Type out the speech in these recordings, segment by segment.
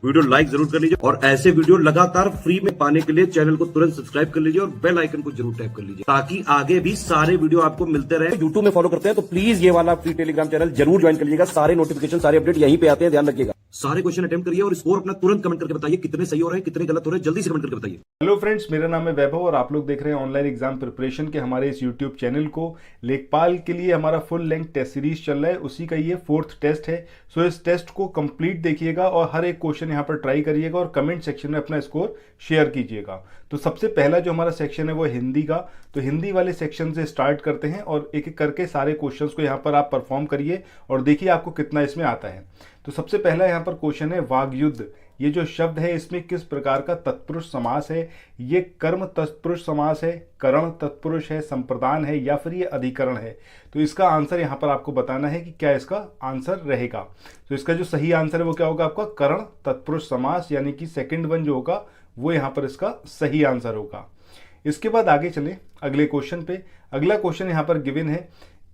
Video like जरूर कर लीजिए और ऐसे वीडियो लगातार फ्री में पाने के लिए चैनल को तुरंत सब्सक्राइब कर लीजिए और बेल आइकन को जरूर टैप कर लीजिए ताकि आगे भी सारे वीडियो आपको मिलते रहे। यूट्यूब में फॉलो करते हैं तो प्लीज ये वाला फ्री टेलीग्राम चैनल जरूर ज्वाइन कर लीजिएगा। सारे नोटिफिकेशन सारे अपडेट यहीं पे आते हैं, ध्यान रखिएगा। सारे क्वेश्चन अटेम्प्ट करिए और स्कोर अपना तुरंत कमेंट करके बताइए कितने सही हो रहे हैं कितने गलत हो रहे हैं, जल्दी से कमेंट करके बताइए। हेलो फ्रेंड्स, मेरा नाम है वैभव और आप लोग देख रहे हैं ऑनलाइन एग्जाम प्रिपरेशन के हमारे इस यूट्यूब चैनल को। लेखपाल के लिए हमारा फुल लेंथ टेस्ट सीरीज चल रहा है, उसी का ये 4th टेस्ट है। सो इस टेस्ट को कंप्लीट देखिएगा और हर एक क्वेश्चन यहाँ पर ट्राई करिएगा और कमेंट सेक्शन में अपना स्कोर शेयर कीजिएगा। तो सबसे पहला जो हमारा सेक्शन है वो हिंदी का। तो हिंदी वाले सेक्शन से स्टार्ट करते हैं और एक एक करके सारे क्वेश्चंस को यहाँ पर आप परफॉर्म करिए और देखिए आपको कितना इसमें आता है। तो सबसे पहला यहाँ पर क्वेश्चन है वाग्युद्ध। ये जो शब्द है इसमें किस प्रकार का तत्पुरुष समास है? ये कर्म तत्पुरुष समास है, करण तत्पुरुष है, संप्रदान है या फिर ये अधिकरण है? तो इसका आंसर यहाँ पर आपको बताना है कि क्या इसका आंसर रहेगा। तो इसका जो सही आंसर है वो क्या होगा आपका करण तत्पुरुष समास, यानी कि सेकंड वन जो होगा वो यहाँ पर इसका सही आंसर होगा। इसके बाद आगे चले अगले क्वेश्चन पे। अगला क्वेश्चन यहाँ पर गिवन है,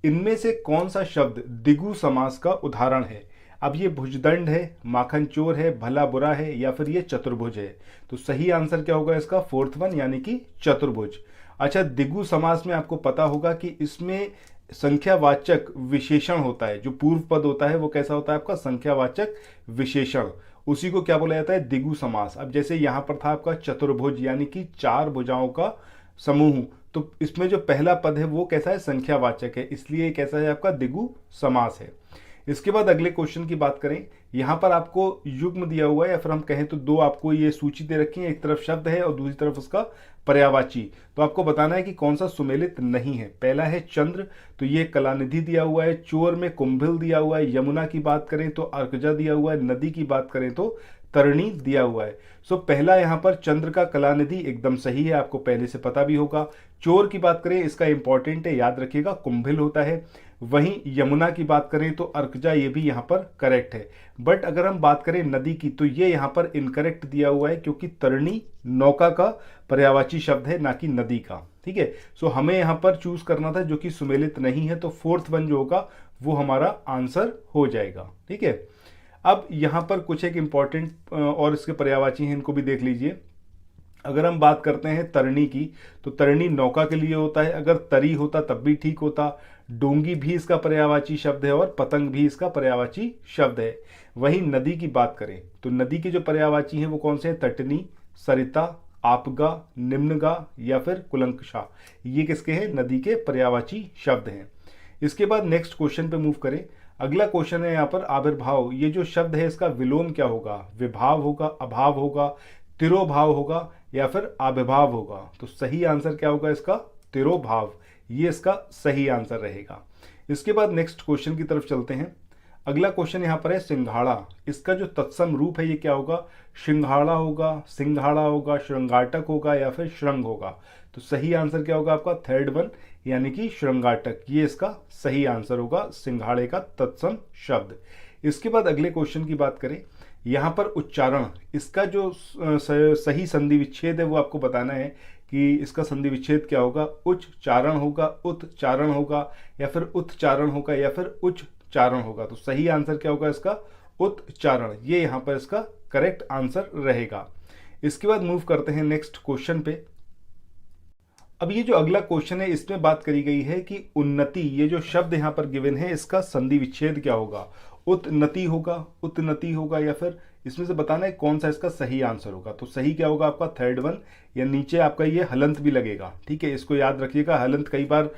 इनमें से कौन सा शब्द द्विगु समास का उदाहरण है? अब ये भुजदंड है, माखन चोर है, भला बुरा है या फिर ये चतुर्भुज है? तो सही आंसर क्या होगा इसका 4th वन यानी कि चतुर्भुज। अच्छा, द्विगु समास में आपको पता होगा कि इसमें संख्यावाचक विशेषण होता है। जो पूर्व पद होता है वो कैसा होता है आपका संख्यावाचक विशेषण, उसी को क्या बोला जाता है द्विगु समास। अब जैसे यहाँ पर था आपका चतुर्भुज यानी कि 4 भुजाओं का समूह, तो इसमें जो पहला पद है वो कैसा है संख्यावाचक है, इसलिए कैसा है आपका द्विगु समास है। इसके बाद अगले क्वेश्चन की बात करें, यहाँ पर आपको युग्म दिया हुआ है या फिर हम कहें तो दो आपको ये सूची दे रखी है, एक तरफ शब्द है और दूसरी तरफ उसका पर्यायवाची। तो आपको बताना है कि कौन सा सुमेलित नहीं है। पहला है चंद्र, तो ये कलानिधि दिया हुआ है। चोर में कुंभिल दिया हुआ है। यमुना की बात करें तो अर्कजा दिया हुआ है। नदी की बात करें तो तरणी दिया हुआ है। सो पहला यहाँ पर चंद्र का कलानिधि एकदम सही है, आपको पहले से पता भी होगा। चोर की बात करें इसका इंपॉर्टेंट है, याद रखिएगा कुंभिल होता है। वहीं यमुना की बात करें तो अर्कजा, ये भी यहाँ पर करेक्ट है। बट अगर हम बात करें नदी की तो ये यहाँ पर इनकरेक्ट दिया हुआ है क्योंकि तरणी नौका का पर्यायवाची शब्द है ना कि नदी का। ठीक है, सो हमें यहाँ पर चूज करना था जो कि सुमेलित नहीं है, तो 4th वन जो होगा वो हमारा आंसर हो जाएगा। ठीक है, अब यहाँ पर कुछ एक इंपॉर्टेंट और इसके पर्यायवाची हैं, इनको भी देख लीजिए। अगर हम बात करते हैं तरणी की तो तरणी नौका के लिए होता है। अगर तरी होता तब भी ठीक होता। डोंगी भी इसका पर्यायवाची शब्द है और पतंग भी इसका पर्यायवाची शब्द है। वहीं नदी की बात करें तो नदी के जो पर्यायवाची हैं वो कौन से हैं? तटनी, सरिता, आपगा, निम्नगा या फिर कुलंकषा, ये किसके हैं? नदी के पर्यायवाची शब्द हैं। इसके बाद नेक्स्ट क्वेश्चन पे मूव करें। अगला क्वेश्चन है यहाँ पर आविर्भाव। ये जो शब्द है इसका विलोम क्या होगा? विभाव होगा, अभाव होगा, तिरोभाव होगा या फिर आविर्भाव होगा? तो सही आंसर क्या होगा इसका? तिरोभाव, ये इसका सही आंसर रहेगा। इसके बाद नेक्स्ट क्वेश्चन की तरफ चलते हैं। अगला क्वेश्चन यहाँ पर है सिंघाड़ा। इसका जो तत्सम रूप है ये क्या होगा? सिंघाड़ा होगा, सिंघाड़ा होगा, श्रृंगाटक होगा या फिर श्रृंग होगा? तो सही आंसर क्या होगा आपका 3rd वन यानी कि श्रृंगाटक, ये इसका सही आंसर होगा सिंघाड़े का तत्सम शब्द। इसके बाद अगले क्वेश्चन की बात करें, यहाँ पर उच्चारण, इसका जो सही संधि विच्छेद है वो आपको बताना है कि इसका संधि विच्छेद क्या होगा? उच्चारण होगा, उत्चारण होगा या फिर उत्चारण होगा या फिर उच्चारण होगा? तो सही आंसर क्या होगा इसका? उत्चारण, ये यहाँ पर इसका करेक्ट आंसर रहेगा। इसके बाद मूव करते हैं नेक्स्ट क्वेश्चन पे। अब ये जो अगला क्वेश्चन है इसमें बात करी गई है कि उन्नति, ये जो शब्द यहाँ पर गिवन है इसका संधि विच्छेद क्या होगा? उत्नति होगा, उत्नति होगा या फिर इसमें से बताना है कौन सा इसका सही आंसर होगा। तो सही क्या होगा आपका 3rd वन, या नीचे आपका ये हलंत भी लगेगा। ठीक है, इसको याद रखिएगा, हलंत कई बार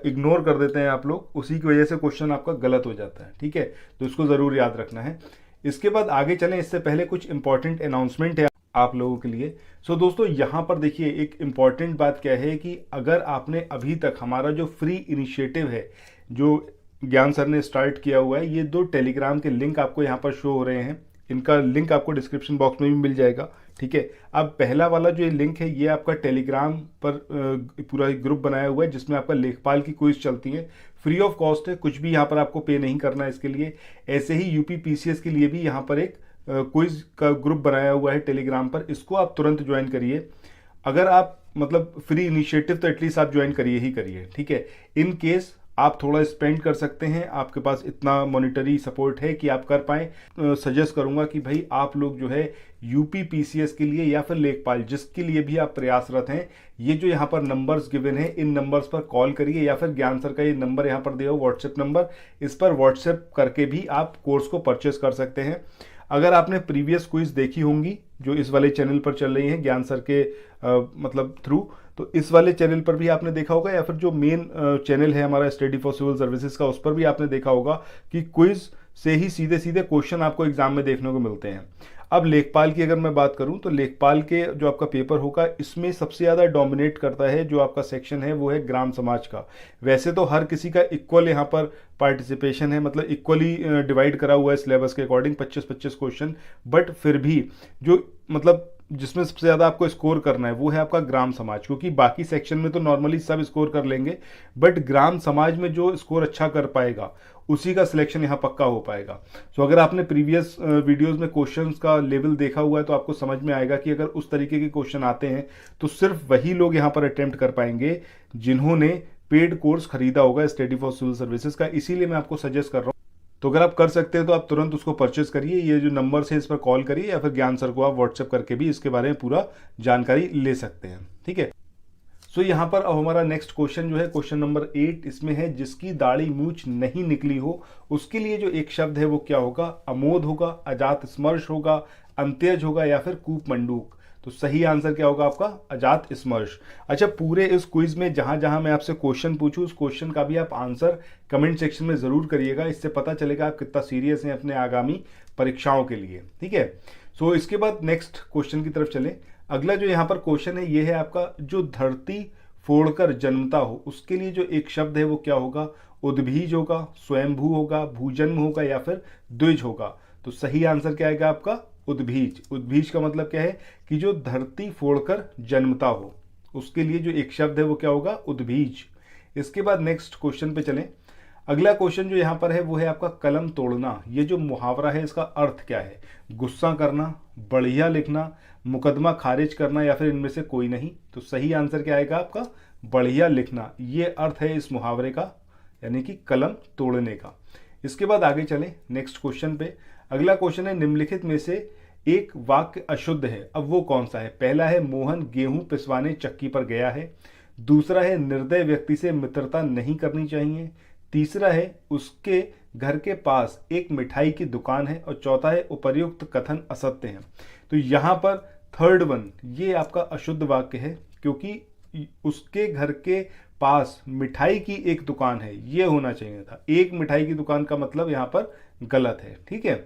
इग्नोर कर देते हैं आप लोग, उसी की वजह से क्वेश्चन आपका गलत हो जाता है। ठीक है, तो इसको जरूर याद रखना है। इसके बाद आगे चलें, इससे पहले कुछ इंपॉर्टेंट अनाउंसमेंट है आप लोगों के लिए। सो दोस्तों यहाँ पर देखिए एक इंपॉर्टेंट बात क्या है कि अगर आपने अभी तक हमारा जो फ्री इनिशिएटिव है जो ज्ञान सर ने स्टार्ट किया हुआ है, ये 2 टेलीग्राम के लिंक आपको यहाँ पर शो हो रहे हैं, इनका लिंक आपको डिस्क्रिप्शन बॉक्स में भी मिल जाएगा। ठीक है, अब पहला वाला जो ये लिंक है ये आपका टेलीग्राम पर पूरा ग्रुप बनाया हुआ है जिसमें आपका लेखपाल की क्विज चलती है, फ्री ऑफ कॉस्ट है, कुछ भी यहाँ पर आपको पे नहीं करना है इसके लिए। ऐसे ही यूपी पीसीएस के लिए भी यहाँ पर एक क्विज का ग्रुप बनाया हुआ है टेलीग्राम पर, इसको आप तुरंत ज्वाइन करिए। अगर आप मतलब फ्री इनिशिएटिव तो एटलीस्ट आप ज्वाइन करिए ही करिए। ठीक है, इन केस आप थोड़ा स्पेंड कर सकते हैं, आपके पास इतना मॉनिटरी सपोर्ट है कि आप कर पाएँ। सजेस्ट करूंगा कि भाई आप लोग जो है यूपी पीसीएस के लिए या फिर लेखपाल जिसके लिए भी आप प्रयासरत हैं, ये जो यहाँ पर नंबर्स गिवन है इन नंबर्स पर कॉल करिए, या फिर ज्ञान सर का ये नंबर यहाँ पर दिया हो व्हाट्सएप नंबर, इस पर व्हाट्सएप करके भी आप कोर्स को परचेस कर सकते हैं। अगर आपने प्रीवियस क्विज देखी होंगी जो इस वाले चैनल पर चल रही हैं ज्ञान सर के मतलब थ्रू, तो इस वाले चैनल पर भी आपने देखा होगा, या फिर जो मेन चैनल है हमारा स्टडी फॉर सिविल सर्विसेज का, उस पर भी आपने देखा होगा कि क्विज से ही सीधे सीधे क्वेश्चन आपको एग्जाम में देखने को मिलते हैं। अब लेखपाल की अगर मैं बात करूं तो लेखपाल के जो आपका पेपर होगा इसमें सबसे ज़्यादा डोमिनेट करता है जो आपका सेक्शन है वो है ग्राम समाज का। वैसे तो हर किसी का इक्वल यहाँ पर पार्टिसिपेशन है, मतलब इक्वली डिवाइड करा हुआ है सिलेबस के अकॉर्डिंग 25-25 क्वेश्चन, बट फिर भी जो मतलब जिसमें सबसे ज़्यादा आपको स्कोर करना है वो है आपका ग्राम समाज, क्योंकि बाकी सेक्शन में तो नॉर्मली सब स्कोर कर लेंगे, बट ग्राम समाज में जो स्कोर अच्छा कर पाएगा उसी का सिलेक्शन यहाँ पक्का हो पाएगा। सो अगर आपने प्रीवियस वीडियोस में क्वेश्चंस का लेवल देखा हुआ है तो आपको समझ में आएगा कि अगर उस तरीके के क्वेश्चन आते हैं तो सिर्फ वही लोग यहाँ पर अटेम्प्ट कर पाएंगे जिन्होंने पेड कोर्स खरीदा होगा स्टडी फॉर सिविल सर्विसेज का। इसीलिए मैं आपको सजेस्ट कर रहा हूँ, तो अगर आप कर सकते हैं तो आप तुरंत उसको परचेस करिए। ये जो नंबर है इस पर कॉल करिए, या फिर ज्ञान सर को आप व्हाट्सएप करके भी इसके बारे में पूरा जानकारी ले सकते हैं। ठीक है, सो यहाँ पर अब हमारा नेक्स्ट क्वेश्चन जो है क्वेश्चन नंबर 8, इसमें है जिसकी दाढ़ी मूछ नहीं निकली हो उसके लिए जो एक शब्द है वो क्या होगा? अमोद होगा, अजात स्मर्श होगा, अंत्यज होगा, या फिर कूप मंडूक। तो सही आंसर क्या होगा आपका? अजात स्मर्श। अच्छा, पूरे इस क्विज में जहां जहां मैं आपसे क्वेश्चन पूछूं उस क्वेश्चन का भी आप आंसर कमेंट सेक्शन में जरूर करिएगा, इससे पता चलेगा आप कितना सीरियस हैं अपने आगामी परीक्षाओं के लिए। ठीक है, सो इसके बाद नेक्स्ट क्वेश्चन की तरफ चलें। अगला जो यहाँ पर क्वेश्चन है ये है आपका जो धरती फोड़कर जन्मता हो उसके लिए जो एक शब्द है वो क्या होगा? उद्भीज होगा, स्वयंभू होगा, भूजन्म होगा, या फिर द्विज होगा। तो सही आंसर क्या आएगा आपका? उद्भीज। उद्भीज का मतलब क्या है कि जो धरती फोड़कर जन्मता हो उसके लिए जो एक शब्द है वो क्या होगा? उद्भीज। इसके बाद नेक्स्ट क्वेश्चन पे चलें। अगला क्वेश्चन जो यहाँ पर है वो है आपका कलम तोड़ना। ये जो मुहावरा है इसका अर्थ क्या है? गुस्सा करना, बढ़िया लिखना, मुकदमा खारिज करना, या फिर इनमें से कोई नहीं। तो सही आंसर क्या आएगा आपका? बढ़िया लिखना। ये अर्थ है इस मुहावरे का, यानी कि कलम तोड़ने का। इसके बाद आगे चलें नेक्स्ट क्वेश्चन पे। अगला क्वेश्चन है निम्नलिखित में से एक वाक्य अशुद्ध है, अब वो कौन सा है? पहला है मोहन गेहूं पिसवाने चक्की पर गया है, दूसरा है निर्दय व्यक्ति से मित्रता नहीं करनी चाहिए, तीसरा है उसके घर के पास एक मिठाई की दुकान है, और चौथा है उपर्युक्त कथन असत्य है। तो यहाँ पर थर्ड वन ये आपका अशुद्ध वाक्य है, क्योंकि उसके घर के पास मिठाई की एक दुकान है ये होना चाहिए था। एक मिठाई की दुकान का मतलब यहाँ पर गलत है। ठीक है,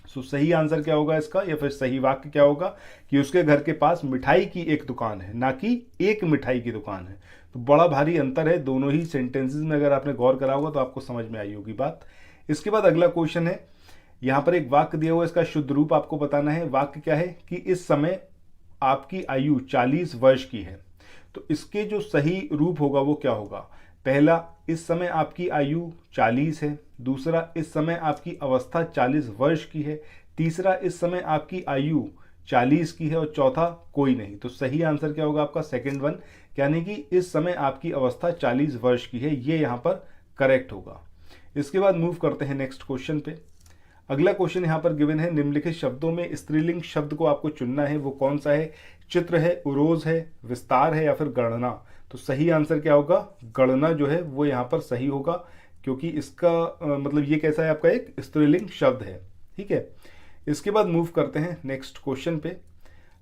सो सही आंसर क्या होगा इसका, या फिर सही वाक्य क्या होगा कि उसके घर के पास मिठाई की एक दुकान है, ना कि एक मिठाई की दुकान है। तो बड़ा भारी अंतर है दोनों ही सेंटेंसेस में, अगर आपने गौर करा होगा तो आपको समझ में आई होगी बात। इसके बाद अगला क्वेश्चन है, यहाँ पर एक वाक्य दिया हुआ है, इसका शुद्ध रूप आपको बताना है। वाक्य क्या है कि इस समय आपकी आयु 40 वर्ष की है। तो इसके जो सही रूप होगा वो क्या होगा? पहला, इस समय आपकी आयु 40 है, दूसरा, इस समय आपकी अवस्था 40 वर्ष की है, तीसरा, इस समय आपकी आयु 40 की है, और चौथा कोई नहीं। तो सही आंसर क्या होगा आपका? सेकंड वन, यानी कि इस समय आपकी अवस्था 40 वर्ष की है, ये यहाँ पर करेक्ट होगा। इसके बाद मूव करते हैं नेक्स्ट क्वेश्चन पे। अगला क्वेश्चन यहाँ पर गिवन है निम्नलिखित शब्दों में स्त्रीलिंग शब्द को आपको चुनना है, वो कौन सा है? चित्र है, उरोज है, विस्तार है, या फिर गणना। तो सही आंसर क्या होगा? गणना जो है वो यहाँ पर सही होगा, क्योंकि इसका मतलब ये कैसा है आपका एक स्त्रीलिंग शब्द है। ठीक है, इसके बाद मूव करते हैं नेक्स्ट क्वेश्चन पे।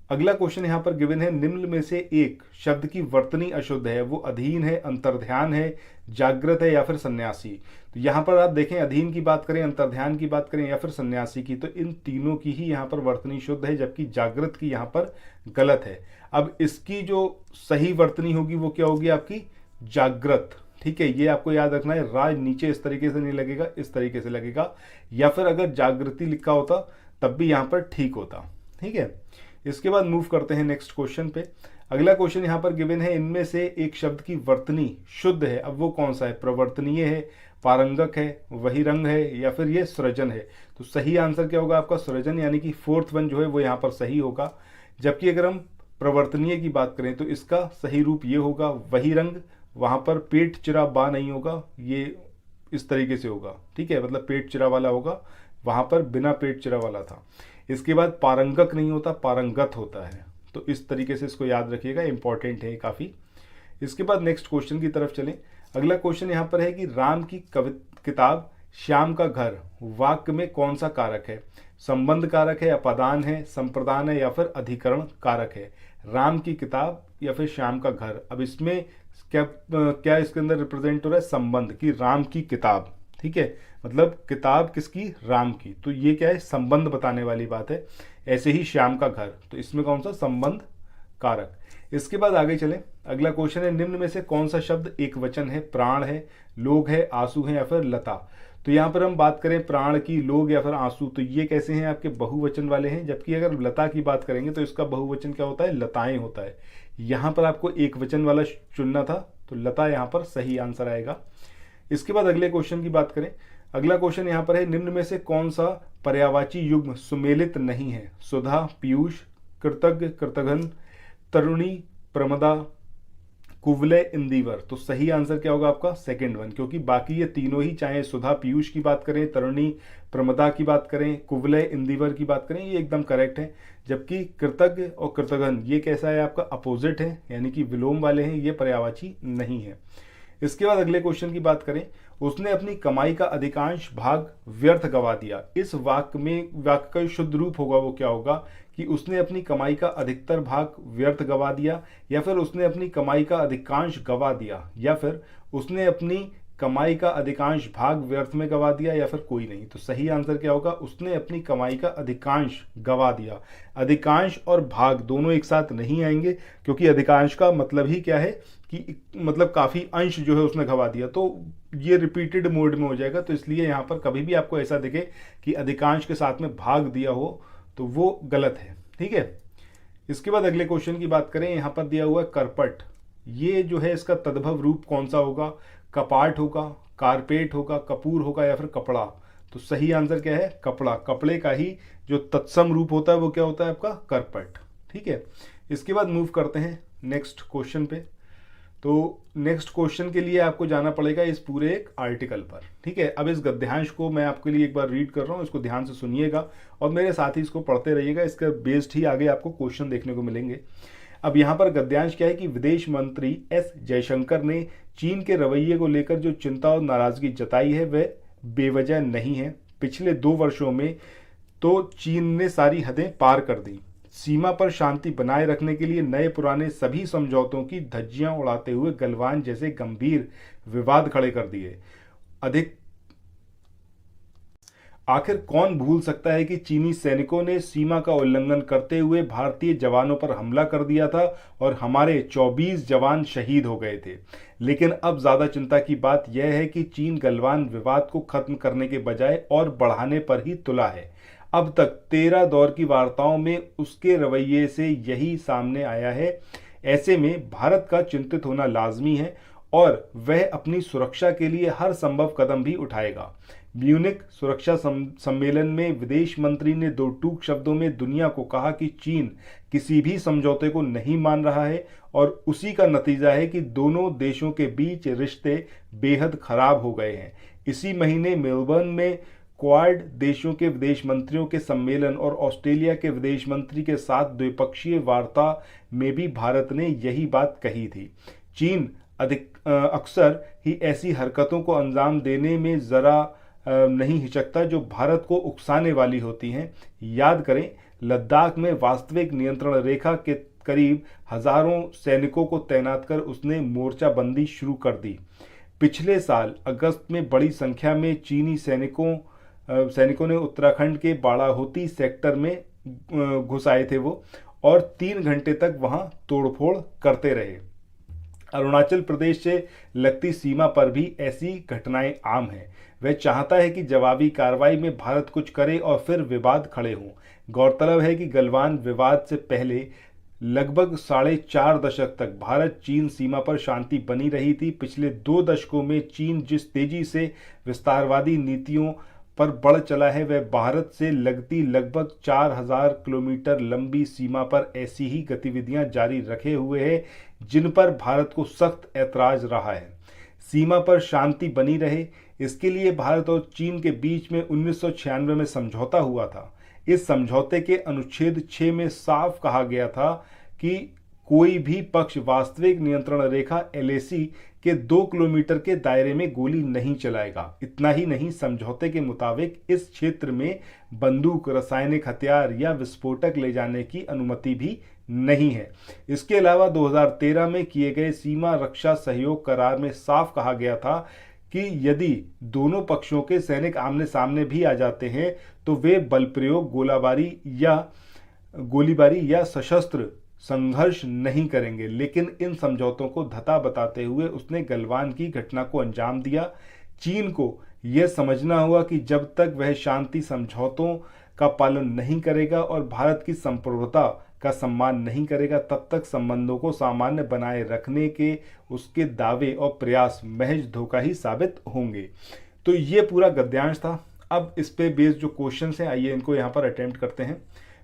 अगला क्वेश्चन यहाँ पर गिवन है निम्न में से एक शब्द की वर्तनी अशुद्ध है, वो अधीन है, अंतर्ध्यान है, जागृत है, या फिर सन्यासी। तो यहाँ पर आप देखें अधीन की बात करें, अंतर्ध्यान की बात करें, या फिर सन्यासी की, तो इन तीनों की ही यहाँ पर वर्तनी शुद्ध है, जबकि जागृत की यहाँ पर गलत है। अब इसकी जो सही वर्तनी होगी वो क्या होगी आपकी? जागृत। ठीक है, ये आपको याद रखना है। राज नीचे इस तरीके से नहीं लगेगा, इस तरीके से लगेगा, या फिर अगर जागृति लिखा होता तब भी यहाँ पर ठीक होता। ठीक है, इसके बाद मूव करते हैं नेक्स्ट क्वेश्चन पे। अगला क्वेश्चन यहाँ पर गिवन है इनमें से एक शब्द की वर्तनी शुद्ध है, अब वो कौन सा है? प्रवर्तनीय है, पारंगक है, वही रंग है, या फिर ये सृजन है। तो सही आंसर क्या होगा आपका? सृजन, यानी कि फोर्थ वन जो है वो यहाँ पर सही होगा। जबकि अगर हम प्रवर्तनीय की बात करें तो इसका सही रूप ये होगा वही रंग, वहां पर पेट चिरा बा नहीं होगा, ये इस तरीके से होगा, ठीक है, मतलब पेट चिरा वाला होगा, वहां पर बिना पेट चिरा वाला था। इसके बाद पारंगक नहीं होता, पारंगत होता है। तो इस तरीके से इसको याद रखिएगा, इंपॉर्टेंट है काफ़ी। इसके बाद नेक्स्ट क्वेश्चन की तरफ चलें। अगला क्वेश्चन यहाँ पर है कि राम की किताब श्याम का घर वाक्य में कौन सा कारक है? संबंध कारक है, अपादान है, संप्रदान है, या फिर अधिकरण कारक है? राम की किताब या फिर श्याम का घर। अब इसमें क्या इसके अंदर रिप्रेजेंट हो रहा है? संबंध, की राम की किताब, ठीक है, मतलब किताब किसकी? राम की। तो ये क्या है? संबंध बताने वाली बात है। ऐसे ही श्याम का घर, तो इसमें कौन सा? संबंध कारक। इसके बाद आगे चलें। अगला क्वेश्चन है, निम्न में से कौन सा शब्द एक वचन है? प्राण है, लोग है, आंसू है, या फिर लता। तो यहाँ पर हम बात करें प्राण की, लोग या फिर आंसू, तो ये कैसे हैं? आपके बहुवचन वाले हैं। जबकि अगर लता की बात करेंगे तो इसका बहुवचन क्या होता है? लताएं होता है। यहाँ पर आपको एक वचन वाला चुनना था, तो लता यहाँ पर सही आंसर आएगा। इसके बाद अगले क्वेश्चन की बात करें। अगला क्वेश्चन यहाँ पर है, निम्न में से कौन सा पर्यायवाची युग्म सुमेलित नहीं है? सुधा, पीयूष, कृतज्ञ, कृतघ्न, तरुणी, प्रमदा, कुवलय, इंदिवर। तो सही आंसर क्या होगा आपका? सेकंड वन, क्योंकि बाकी ये तीनों ही, चाहे सुधा पीयूष की बात करें, तरुणी प्रमदा की बात करें, कुवलय इंदिवर की बात करें, ये एकदम करेक्ट है। जबकि कृतज्ञ और कृतघ्न ये कैसा है? आपका अपोजिट है, यानी कि विलोम वाले हैं, ये पर्यायवाची नहीं है। इसके बाद अगले क्वेश्चन की बात करें। उसने अपनी कमाई का अधिकांश भाग व्यर्थ गवा दिया। इस वाक्य में, वाक्य का शुद्ध रूप होगा वो क्या होगा? कि उसने अपनी कमाई का अधिकतर भाग व्यर्थ गवा दिया, या फिर उसने अपनी कमाई का अधिकांश गवा दिया, या फिर उसने अपनी कमाई का अधिकांश भाग व्यर्थ में गवा दिया, या फिर कोई नहीं। तो सही आंसर क्या होगा? उसने अपनी कमाई का अधिकांश गवा दिया। अधिकांश और भाग दोनों एक साथ नहीं आएंगे, क्योंकि अधिकांश का मतलब ही क्या है कि मतलब काफी अंश जो है उसने गवा दिया, तो ये रिपीटेड मोड में हो जाएगा। तो इसलिए यहाँ पर कभी भी आपको ऐसा दिखे कि अधिकांश के साथ में भाग दिया हो तो वो गलत है, ठीक है। इसके बाद अगले क्वेश्चन की बात करें। यहाँ पर दिया हुआ है करपट, ये जो है इसका तद्भव रूप कौन सा होगा? कपाट होगा, कारपेट होगा, कपूर होगा, या फिर कपड़ा। तो सही आंसर क्या है? कपड़ा। कपड़े का ही जो तत्सम रूप होता है वो क्या होता है? आपका करपट, ठीक है। इसके बाद मूव करते हैं नेक्स्ट क्वेश्चन पे। तो नेक्स्ट क्वेश्चन के लिए आपको जाना पड़ेगा इस पूरे एक आर्टिकल पर, ठीक है। अब इस गद्यांश को मैं आपके लिए एक बार रीड कर रहा हूँ, इसको ध्यान से सुनिएगा और मेरे साथ ही इसको पढ़ते रहिएगा। इसका बेस्ड ही आगे आपको क्वेश्चन देखने को मिलेंगे। अब यहाँ पर गद्यांश क्या है कि विदेश मंत्री एस जयशंकर ने चीन के रवैये को लेकर जो चिंता और नाराजगी जताई है वह बेवजह नहीं है। पिछले 2 वर्षों में तो चीन ने सारी हदें पार कर दी। सीमा पर शांति बनाए रखने के लिए नए पुराने सभी समझौतों की धज्जियां उड़ाते हुए गलवान जैसे गंभीर विवाद खड़े कर दिए। आखिर कौन भूल सकता है कि चीनी सैनिकों ने सीमा का उल्लंघन करते हुए भारतीय जवानों पर हमला कर दिया था और हमारे 24 जवान शहीद हो गए थे। लेकिन अब ज्यादा चिंता की बात यह है कि चीन गलवान विवाद को खत्म करने के बजाय और बढ़ाने पर ही तुला है। अब तक 13 दौर की वार्ताओं में उसके रवैये से यही सामने आया है। ऐसे में भारत का चिंतित होना लाजमी है और वह अपनी सुरक्षा के लिए हर संभव कदम भी उठाएगा। म्यूनिक सुरक्षा सम्मेलन में विदेश मंत्री ने 2 टूक शब्दों में दुनिया को कहा कि चीन किसी भी समझौते को नहीं मान रहा है और उसी का नतीजा है कि दोनों देशों के बीच रिश्ते बेहद खराब हो गए हैं। इसी महीने मेलबर्न में क्वाड देशों के विदेश मंत्रियों के सम्मेलन और ऑस्ट्रेलिया के विदेश मंत्री के साथ द्विपक्षीय वार्ता में भी भारत ने यही बात कही थी। चीन अक्सर ही ऐसी हरकतों को अंजाम देने में जरा नहीं हिचकता जो भारत को उकसाने वाली होती हैं। याद करें, लद्दाख में वास्तविक नियंत्रण रेखा के करीब हजारों सैनिकों को तैनात कर उसने मोर्चाबंदी शुरू कर दी। पिछले साल अगस्त में बड़ी संख्या में चीनी सैनिकों ने उत्तराखंड के बाड़ाहोती सेक्टर में घुस आए थे वो, और 3 घंटे तक वहां तोड़फोड़ करते रहे। अरुणाचल प्रदेश से लगती सीमा पर भी ऐसी घटनाएं आम हैं। वह चाहता है कि जवाबी कार्रवाई में भारत कुछ करे और फिर विवाद खड़े हों। गौरतलब है कि गलवान विवाद से पहले लगभग 4.5 दशक तक भारत चीन सीमा पर शांति बनी रही थी। पिछले 2 दशकों में चीन जिस तेजी से विस्तारवादी नीतियों पर बढ़ चला है वह भारत से लगती लगभग 4000 किलोमीटर लंबी सीमा पर ऐसी ही गतिविधियां जारी रखे हुए है जिन पर भारत को सख्त ऐतराज रहा है। सीमा पर शांति बनी रहे, इसके लिए भारत और चीन के बीच में 1996 में समझौता हुआ था। इस समझौते के अनुच्छेद 6 में साफ कहा गया था कि कोई भी पक्ष वास्तविक नियंत्रण रेखा LAC के 2 किलोमीटर के दायरे में गोली नहीं चलाएगा। इतना ही नहीं, समझौते के मुताबिक इस क्षेत्र में बंदूक, रासायनिक हथियार या विस्फोटक ले जाने की अनुमति भी नहीं है। इसके अलावा 2013 में किए गए सीमा रक्षा सहयोग करार में साफ कहा गया था कि यदि दोनों पक्षों के सैनिक आमने सामने भी आ जाते हैं तो वे बल प्रयोग, गोलीबारी या सशस्त्र संघर्ष नहीं करेंगे। लेकिन इन समझौतों को धता बताते हुए उसने गलवान की घटना को अंजाम दिया। चीन को यह समझना हुआ कि जब तक वह शांति समझौतों का पालन नहीं करेगा और भारत की संप्रभुता का सम्मान नहीं करेगा, तब तक संबंधों को सामान्य बनाए रखने के उसके दावे और प्रयास महज धोखा ही साबित होंगे। तो ये पूरा गद्यांश था। अब इस पे बेस्ड जो क्वेश्चंस हैं, आइए इनको यहाँ पर अटेम्प्ट करते हैं।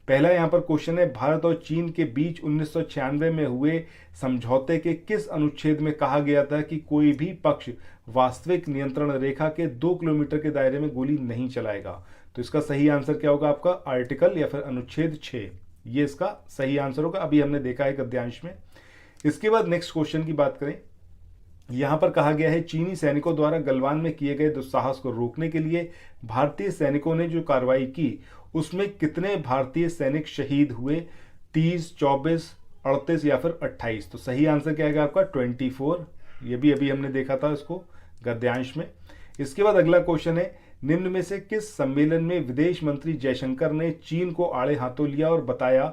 पहला यहाँ पर क्वेश्चन है, भारत और चीन के बीच 1996 में हुए समझौते के किस अनुच्छेद में कहा गया था कि कोई भी पक्ष वास्तविक नियंत्रण रेखा के 2 किलोमीटर के दायरे में गोली नहीं चलाएगा? तो इसका सही आंसर क्या होगा आपका? आर्टिकल या फिर अनुच्छेद 6, ये इसका सही आंसर होगा। अभी हमने देखा है गद्यांश में। इसके बाद नेक्स्ट क्वेश्चन की बात करें, यहां पर कहा गया है चीनी सैनिकों द्वारा गलवान में किए गए दुस्साहस को रोकने के लिए भारतीय सैनिकों ने जो कार्रवाई की उसमें कितने भारतीय सैनिक शहीद हुए? 30, 24, 38 या फिर 28? तो सही आंसर क्या आएगा आपका? 24। ये भी अभी हमने देखा था इसको गद्यांश में। इसके बाद अगला क्वेश्चन है, निम्न में से किस सम्मेलन में विदेश मंत्री जयशंकर ने चीन को आड़े हाथों लिया और बताया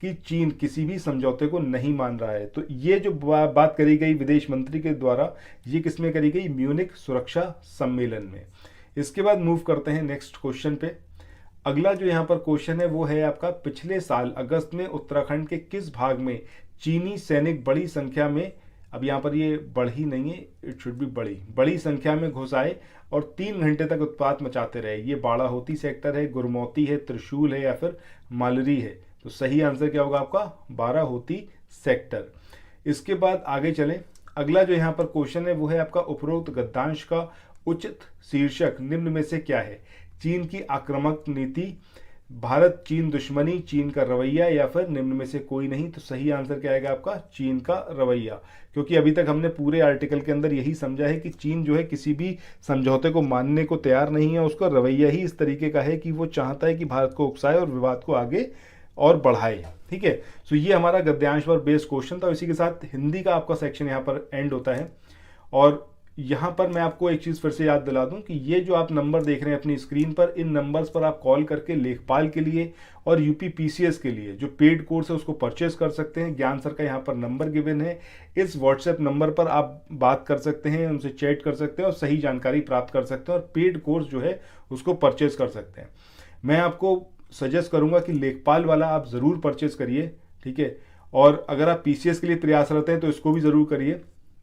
कि चीन किसी भी समझौते को नहीं मान रहा है? तो ये जो बात करी गई विदेश मंत्री के द्वारा, ये किसमें करी गई? म्यूनिख सुरक्षा सम्मेलन में। इसके बाद मूव करते हैं नेक्स्ट क्वेश्चन पे। अगला जो यहाँ पर क्वेश्चन है वो है आपका, पिछले साल अगस्त में उत्तराखंड के किस भाग में चीनी सैनिक बड़ी संख्या में, अब यहाँ पर ये बढ़ी नहीं है, इट शुड बी बड़ी संख्या में घुस आए और 3 घंटे तक उत्पात मचाते रहे? ये बाड़ाहोती सेक्टर है, गुरमौती है, त्रिशूल है या फिर मालरी है? तो सही आंसर क्या होगा आपका? बाराहोती सेक्टर। इसके बाद आगे चलें। अगला जो यहाँ पर क्वेश्चन है वो है आपका, उपरोक्त गद्यांश का उचित शीर्षक निम्न में से क्या है? चीन की आक्रामक नीति, भारत चीन दुश्मनी, चीन का रवैया या फिर निम्न में से कोई नहीं? तो सही आंसर क्या आएगा आपका? चीन का रवैया। क्योंकि अभी तक हमने पूरे आर्टिकल के अंदर यही समझा है कि चीन जो है किसी भी समझौते को मानने को तैयार नहीं है। उसका रवैया ही इस तरीके का है कि वो चाहता है कि भारत को उकसाए और विवाद को आगे और बढ़ाए। ठीक है, सो ये हमारा गद्यांश पर बेस्ड क्वेश्चन था। इसी के साथ हिंदी का आपका सेक्शन यहाँ पर एंड होता है। और यहाँ पर मैं आपको एक चीज़ फिर से याद दिला दूं कि ये जो आप नंबर देख रहे हैं अपनी स्क्रीन पर, इन नंबर्स पर आप कॉल करके लेखपाल के लिए और यूपी PCS के लिए जो पेड कोर्स है उसको परचेज कर सकते हैं। ज्ञान सर का यहाँ पर नंबर गिवन है, इस व्हाट्सएप नंबर पर आप बात कर सकते हैं, उनसे चैट कर सकते हैं और सही जानकारी प्राप्त कर सकते हैं और पेड कोर्स जो है उसको परचेज कर सकते हैं। मैं आपको सजेस्ट करूँगा कि लेखपाल वाला आप ज़रूर परचेज करिए। ठीक है, और अगर आप PCS के लिए प्रयासरत हैं तो इसको भी ज़रूर करिए।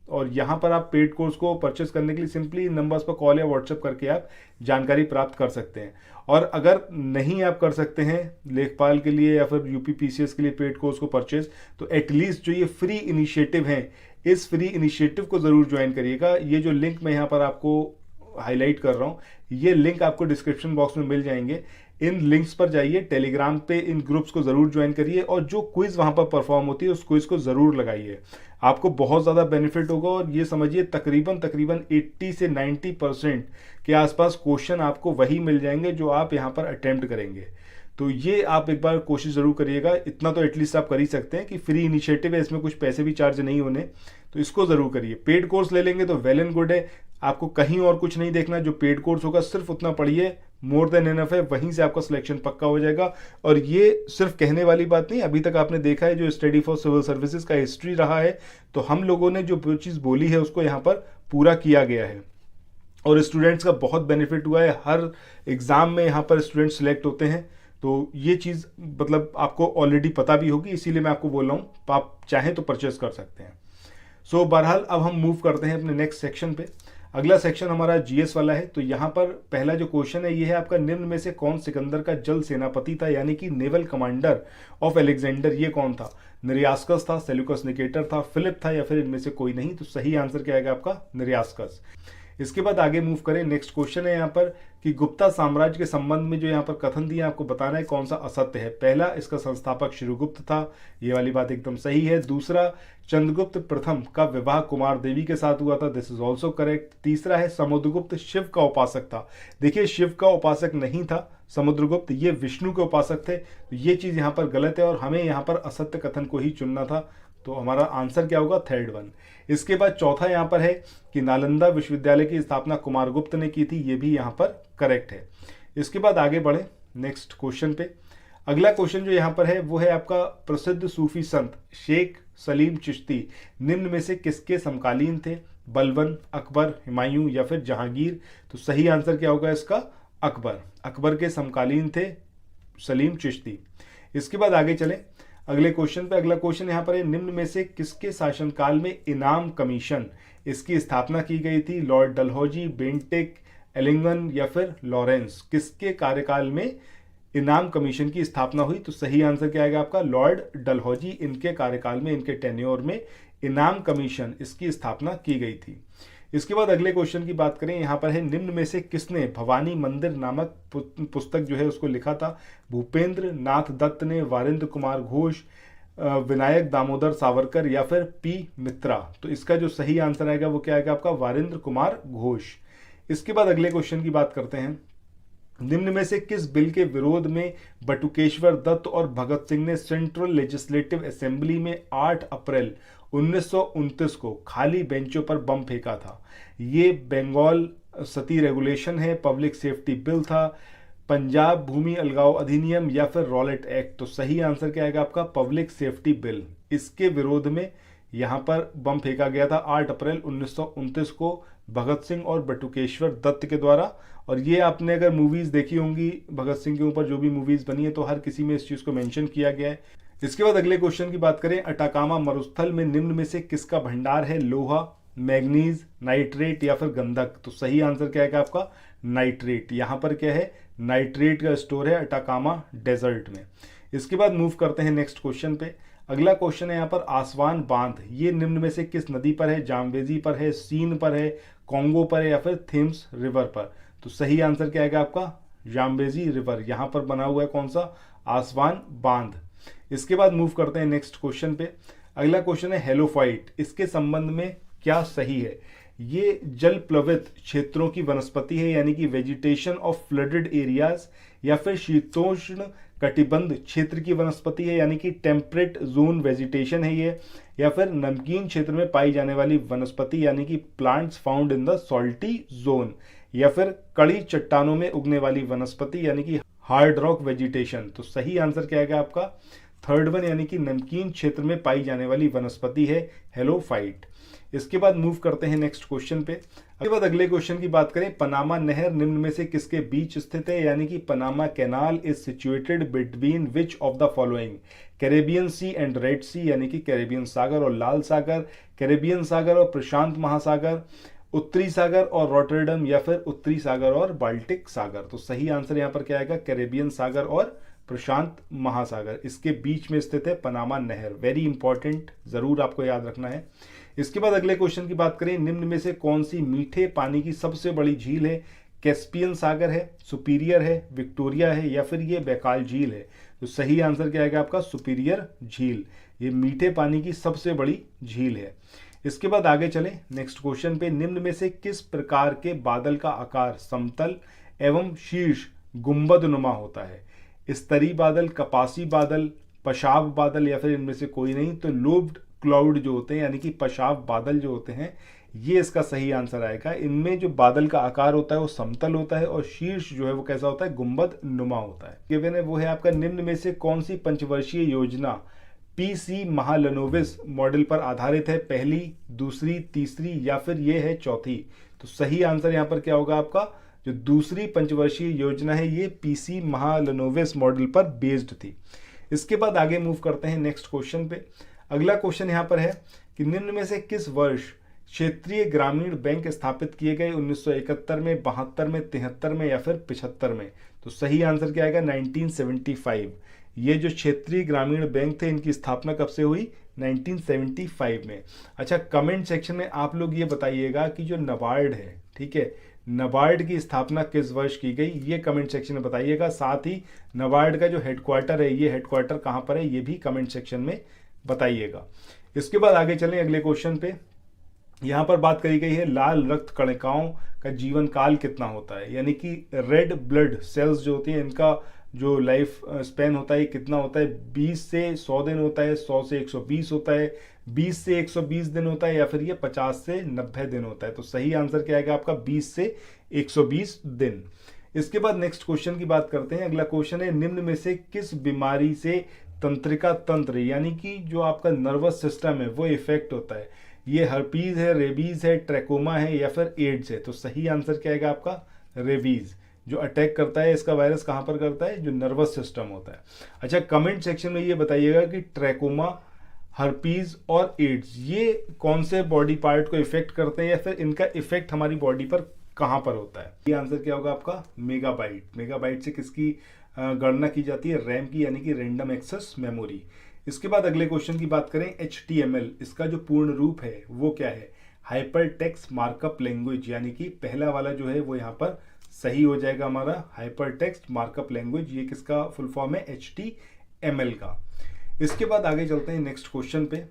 और यहाँ पर आप पेड कोर्स को परचेस करने के लिए सिंपली नंबर्स पर कॉल या व्हाट्सएप करके आप जानकारी प्राप्त कर सकते हैं। और अगर नहीं आप कर सकते हैं लेखपाल के लिए या फिर यूपी PCS के लिए पेड कोर्स को परचेस, तो एटलीस्ट जो ये फ्री इनिशिएटिव है, इस फ्री इनिशिएटिव को ज़रूर ज्वाइन करिएगा। ये जो लिंक मैं यहाँ पर आपको हाईलाइट कर रहा हूँ, ये लिंक आपको डिस्क्रिप्शन बॉक्स में मिल जाएंगे। इन लिंक्स पर जाइए, टेलीग्राम पे इन ग्रुप्स को ज़रूर ज्वाइन करिए और जो क्विज़ वहाँ पर परफॉर्म होती है उस क्विज़ को ज़रूर लगाइए। आपको बहुत ज़्यादा बेनिफिट होगा। और ये समझिए तकरीबन 80 से 90% के आसपास क्वेश्चन आपको वही मिल जाएंगे जो आप यहाँ पर अटेम्प्ट करेंगे। तो ये आप एक बार कोशिश ज़रूर करिएगा। इतना तो एटलीस्ट आप कर ही सकते हैं कि फ्री इनिशिएटिव है, इसमें कुछ पैसे भी चार्ज नहीं होने, तो इसको ज़रूर करिए। पेड कोर्स ले लेंगे तो वेल एंड गुड है, आपको कहीं और कुछ नहीं देखना। जो पेड कोर्स होगा सिर्फ उतना पढ़िए, मोर देन इनफ है, वहीं से आपका सिलेक्शन पक्का हो जाएगा। और ये सिर्फ कहने वाली बात नहीं, अभी तक आपने देखा है जो स्टडी फॉर सिविल सर्विसेज का हिस्ट्री रहा है, तो हम लोगों ने जो चीज़ बोली है उसको यहाँ पर पूरा किया गया है और स्टूडेंट्स का बहुत बेनिफिट हुआ है। हर एग्ज़ाम में यहाँ पर स्टूडेंट सिलेक्ट होते हैं, तो ये चीज़ मतलब आपको ऑलरेडी पता भी होगी, इसीलिए मैं आपको बोल रहा हूँ, आप चाहें तो परचेस कर सकते हैं। सो बहरहाल अब हम मूव करते हैं अपने नेक्स्ट सेक्शन पे। अगला सेक्शन हमारा जीएस वाला है। तो यहाँ पर पहला जो क्वेश्चन है ये है आपका, निम्न में से कौन सिकंदर का जल सेनापति था, यानी कि नेवल कमांडर ऑफ अलेक्जेंडर, ये कौन था? निरियास्कस था, सेल्यूकस निकेटर था, फिलिप था, या फिर इनमें से कोई नहीं? तो सही आंसर क्या आएगा आपका? निरियास्कस। इसके बाद आगे मूव करें, नेक्स्ट क्वेश्चन है यहाँ पर कि गुप्ता साम्राज्य के संबंध में जो यहाँ पर कथन दिया आपको बताना है कौन सा असत्य है। पहला, इसका संस्थापक श्रीगुप्त था, ये वाली बात एकदम सही है। दूसरा, चंद्रगुप्त प्रथम का विवाह कुमार देवी के साथ हुआ था, दिस इज ऑल्सो करेक्ट। तीसरा है, समुद्रगुप्त शिव का उपासक था। देखिए, शिव का उपासक नहीं था समुद्रगुप्त, ये विष्णु के उपासक थे। तो ये चीज यहाँ पर गलत है और हमें यहाँ पर असत्य कथन को ही चुनना था। तो हमारा आंसर क्या होगा? Third one. इसके बाद चौथा यहाँ पर है कि नालंदा विश्वविद्यालय की स्थापना कुमारगुप्त ने की थी, ये भी यहाँ पर करेक्ट है। इसके बाद आगे बढ़े नेक्स्ट क्वेश्चन पे। अगला क्वेश्चन जो यहाँ पर है वो है आपका, प्रसिद्ध सूफी संत शेख सलीम चिश्ती निम्न में से किसके समकालीन थे? बलबन, अकबर, हुमायूं या फिर जहांगीर? तो सही आंसर क्या होगा इसका? अकबर। अकबर के समकालीन थे सलीम चिश्ती। इसके बाद आगे चले अगले क्वेश्चन पे। अगला क्वेश्चन यहाँ पर है, निम्न में से किसके शासनकाल में इनाम कमीशन इसकी स्थापना की गई थी? लॉर्ड डलहौजी, बेंटिक, एलिंगन या फिर लॉरेंस? किसके कार्यकाल में इनाम कमीशन की स्थापना हुई? तो सही आंसर क्या आएगा आपका? लॉर्ड डलहौजी, इनके कार्यकाल में, इनके टेन्योर में इनाम कमीशन इसकी स्थापना की गई थी। इसके बाद अगले क्वेश्चन की बात करें, यहाँ पर है, निम्न में से किसने भवानी मंदिर नामक पुस्तक जो है उसको लिखा था? भूपेंद्र नाथ दत्त ने, वारिंद्र कुमार घोष, विनायक दामोदर सावरकर या फिर पी मित्रा? तो इसका जो सही आंसर आएगा वो क्या आएगा आपका? वारिंद्र कुमार घोष। इसके बाद अगले क्वेश्चन की बात करते हैं, निम्न में से किस बिल के विरोध में बटुकेश्वर दत्त और भगत सिंह ने सेंट्रल लेजिस्लेटिव असेंबली में 8 अप्रैल 1929 को खाली बेंचों पर बम फेंका था? ये बंगाल सती रेगुलेशन है, पब्लिक सेफ्टी बिल था, पंजाब भूमि अलगाव अधिनियम या फिर रॉलेट एक्ट? तो सही आंसर क्या आएगा आपका? Public safety bill. इसके विरोध में यहाँ पर बम फेंका गया था 8 अप्रैल 1929 को भगत सिंह और बटुकेश्वर दत्त के द्वारा। और ये आपने अगर मूवीज देखी होंगी भगत सिंह के ऊपर जो भी मूवीज बनी है तो हर किसी में इस चीज को मेंशन किया गया है। इसके बाद अगले क्वेश्चन की बात करें, अटाकामा मरुस्थल में निम्न में से किसका भंडार है? लोहा, मैग्नीज, नाइट्रेट या फिर गंधक? तो सही आंसर क्या है आपका? नाइट्रेट। यहाँ पर क्या है? नाइट्रेट का स्टोर है अटाकामा डेजर्ट में। इसके बाद मूव करते हैं नेक्स्ट क्वेश्चन पे। अगला क्वेश्चन है यहाँ पर, आसवान बांध ये निम्न में से किस नदी पर है? जाम्बेजी पर है, सीन पर है, कॉन्गो पर है या फिर थेम्स रिवर पर? तो सही आंसर क्या आएगा आपका? Zambezi river. यहाँ पर बना हुआ है कौन सा? आसवान बांध। इसके बाद मूव करते हैं नेक्स्ट क्वेश्चन पे। अगला क्वेश्चन है, हेलोफाइट इसके संबंध में क्या सही है? ये जल प्लवित क्षेत्रों की वनस्पति है, यानी कि वेजिटेशन ऑफ फ्लडेड एरियाज, या फिर शीतोष्ण कटिबंध क्षेत्र की वनस्पति है, यानी कि टेम्परेट जोन वेजिटेशन है ये, या फिर नमकीन क्षेत्र में पाई जाने वाली वनस्पति, यानी कि plants found in the salty zone, या फिर कड़ी चट्टानों में उगने वाली वनस्पति, यानी कि हार्ड रॉक वेजिटेशन? तो सही आंसर क्या आएगा आपका? थर्ड वन, यानी कि नमकीन क्षेत्र में पाई जाने वाली वनस्पति है हेलोफाइट। इसके बाद मूव करते हैं नेक्स्ट क्वेश्चन पे। इसके बाद अगले क्वेश्चन की बात करें, पनामा नहर निम्न में से किसके बीच स्थित है? यानी कि Panama canal is situated between which of the following? Caribbean Sea and Red Sea, यानी कि कैरेबियन सागर और लाल सागर, कैरेबियन सागर और प्रशांत महासागर, उत्तरी सागर और रॉटरडम, या फिर उत्तरी सागर और बाल्टिक सागर? तो सही आंसर यहाँ पर क्या आएगा? कैरेबियन सागर और प्रशांत महासागर, इसके बीच में स्थित है पनामा नहर। वेरी इंपॉर्टेंट, जरूर आपको याद रखना है। इसके बाद अगले क्वेश्चन की बात करें, निम्न में से कौन सी मीठे पानी की सबसे बड़ी झील है? कैस्पियन सागर है, सुपीरियर है, विक्टोरिया है, या फिर ये बैकाल झील है? तो सही आंसर क्या आएगा आपका? सुपीरियर झील, ये मीठे पानी की सबसे बड़ी झील है। इसके बाद आगे चलें नेक्स्ट क्वेश्चन पे, निम्न में से किस प्रकार के बादल का आकार समतल एवं शीर्ष गुंबद नुमा होता है? स्तरीय बादल, कपासी बादल, पशाब बादल, या फिर इनमें से कोई नहीं? तो लोब्ड क्लाउड जो होते हैं, यानी कि पशाब बादल जो होते हैं, ये इसका सही आंसर आएगा। इनमें जो बादल का आकार होता है वो समतल होता है और शीर्ष जो है वो कैसा होता है? गुंबद नुमा होता है। गिवन है वो है आपका, निम्न में से कौन सी पंचवर्षीय योजना पीसी महालनोबिस मॉडल पर आधारित है? पहली, दूसरी, तीसरी या फिर ये है चौथी? तो सही आंसर यहाँ पर क्या होगा आपका? जो दूसरी पंचवर्षीय योजना है ये पीसी महालनोबिस मॉडल पर बेस्ड थी। इसके बाद आगे मूव करते हैं नेक्स्ट क्वेश्चन पे। अगला क्वेश्चन यहाँ पर है कि निम्न में से किस वर्ष क्षेत्रीय ग्रामीण बैंक स्थापित किए गए 1971 में, 72 में, 73 में या फिर 75 में? तो सही आंसर क्या आएगा? 1975। ये जो क्षेत्रीय ग्रामीण बैंक थे इनकी स्थापना कब से हुई? 1975 में। अच्छा, कमेंट सेक्शन में आप लोग ये बताइएगा कि जो नाबार्ड है, ठीक है, नाबार्ड की स्थापना किस वर्ष की गई, ये कमेंट सेक्शन में बताइएगा। साथ ही नाबार्ड का जो हेडक्वार्टर है, ये हेडक्वार्टर कहाँ पर है, ये भी कमेंट सेक्शन में बताइएगा। इसके बाद आगे चलें अगले क्वेश्चन पे। यहाँ पर बात करी गई है लाल रक्त कणिकाओं का जीवन काल कितना होता है, यानी कि रेड ब्लड सेल्स जो होती हैं इनका जो लाइफ स्पैन होता है कितना होता है? 20 से 100 दिन होता है, 100 से 120 होता है, 20 से 120 दिन होता है, या फिर ये 50 से 90 दिन होता है? तो सही आंसर क्या आएगा आपका? 20 से 120 दिन। इसके बाद नेक्स्ट क्वेश्चन की बात करते हैं। अगला क्वेश्चन है, निम्न में से किस बीमारी से तंत्रिका तंत्र यानी कि जो आपका नर्वस सिस्टम है वो इफेक्ट होता है? ये हर्पीज है, रेबीज है, ट्रैकोमा है या फिर एड्स है? तो सही आंसर क्या आएगा आपका? रेबीज। जो अटैक करता है इसका वायरस कहाँ पर करता है? जो नर्वस सिस्टम होता है। अच्छा, कमेंट सेक्शन में ये बताइएगा कि ट्रैकोमा, हर्पीज और एड्स ये कौन से बॉडी पार्ट को इफेक्ट करते हैं या फिर इनका इफेक्ट हमारी बॉडी पर कहाँ पर होता है? ये आंसर क्या होगा आपका? मेगाबाइट। मेगाबाइट से किसकी गणना की जाती है? रैम की, यानी कि रैंडम एक्सेस मेमोरी। इसके बाद अगले क्वेश्चन की बात करें, HTML इसका जो पूर्ण रूप है वो क्या है? हाइपर टेक्स्ट मार्कअप लैंग्वेज, यानी कि पहला वाला जो है वो यहाँ पर सही हो जाएगा हमारा, हाइपर टेक्स्ट मार्कअप लैंग्वेज। ये किसका फुल फॉर्म है? HTML का। इसके बाद आगे चलते हैं नेक्स्ट क्वेश्चन पे।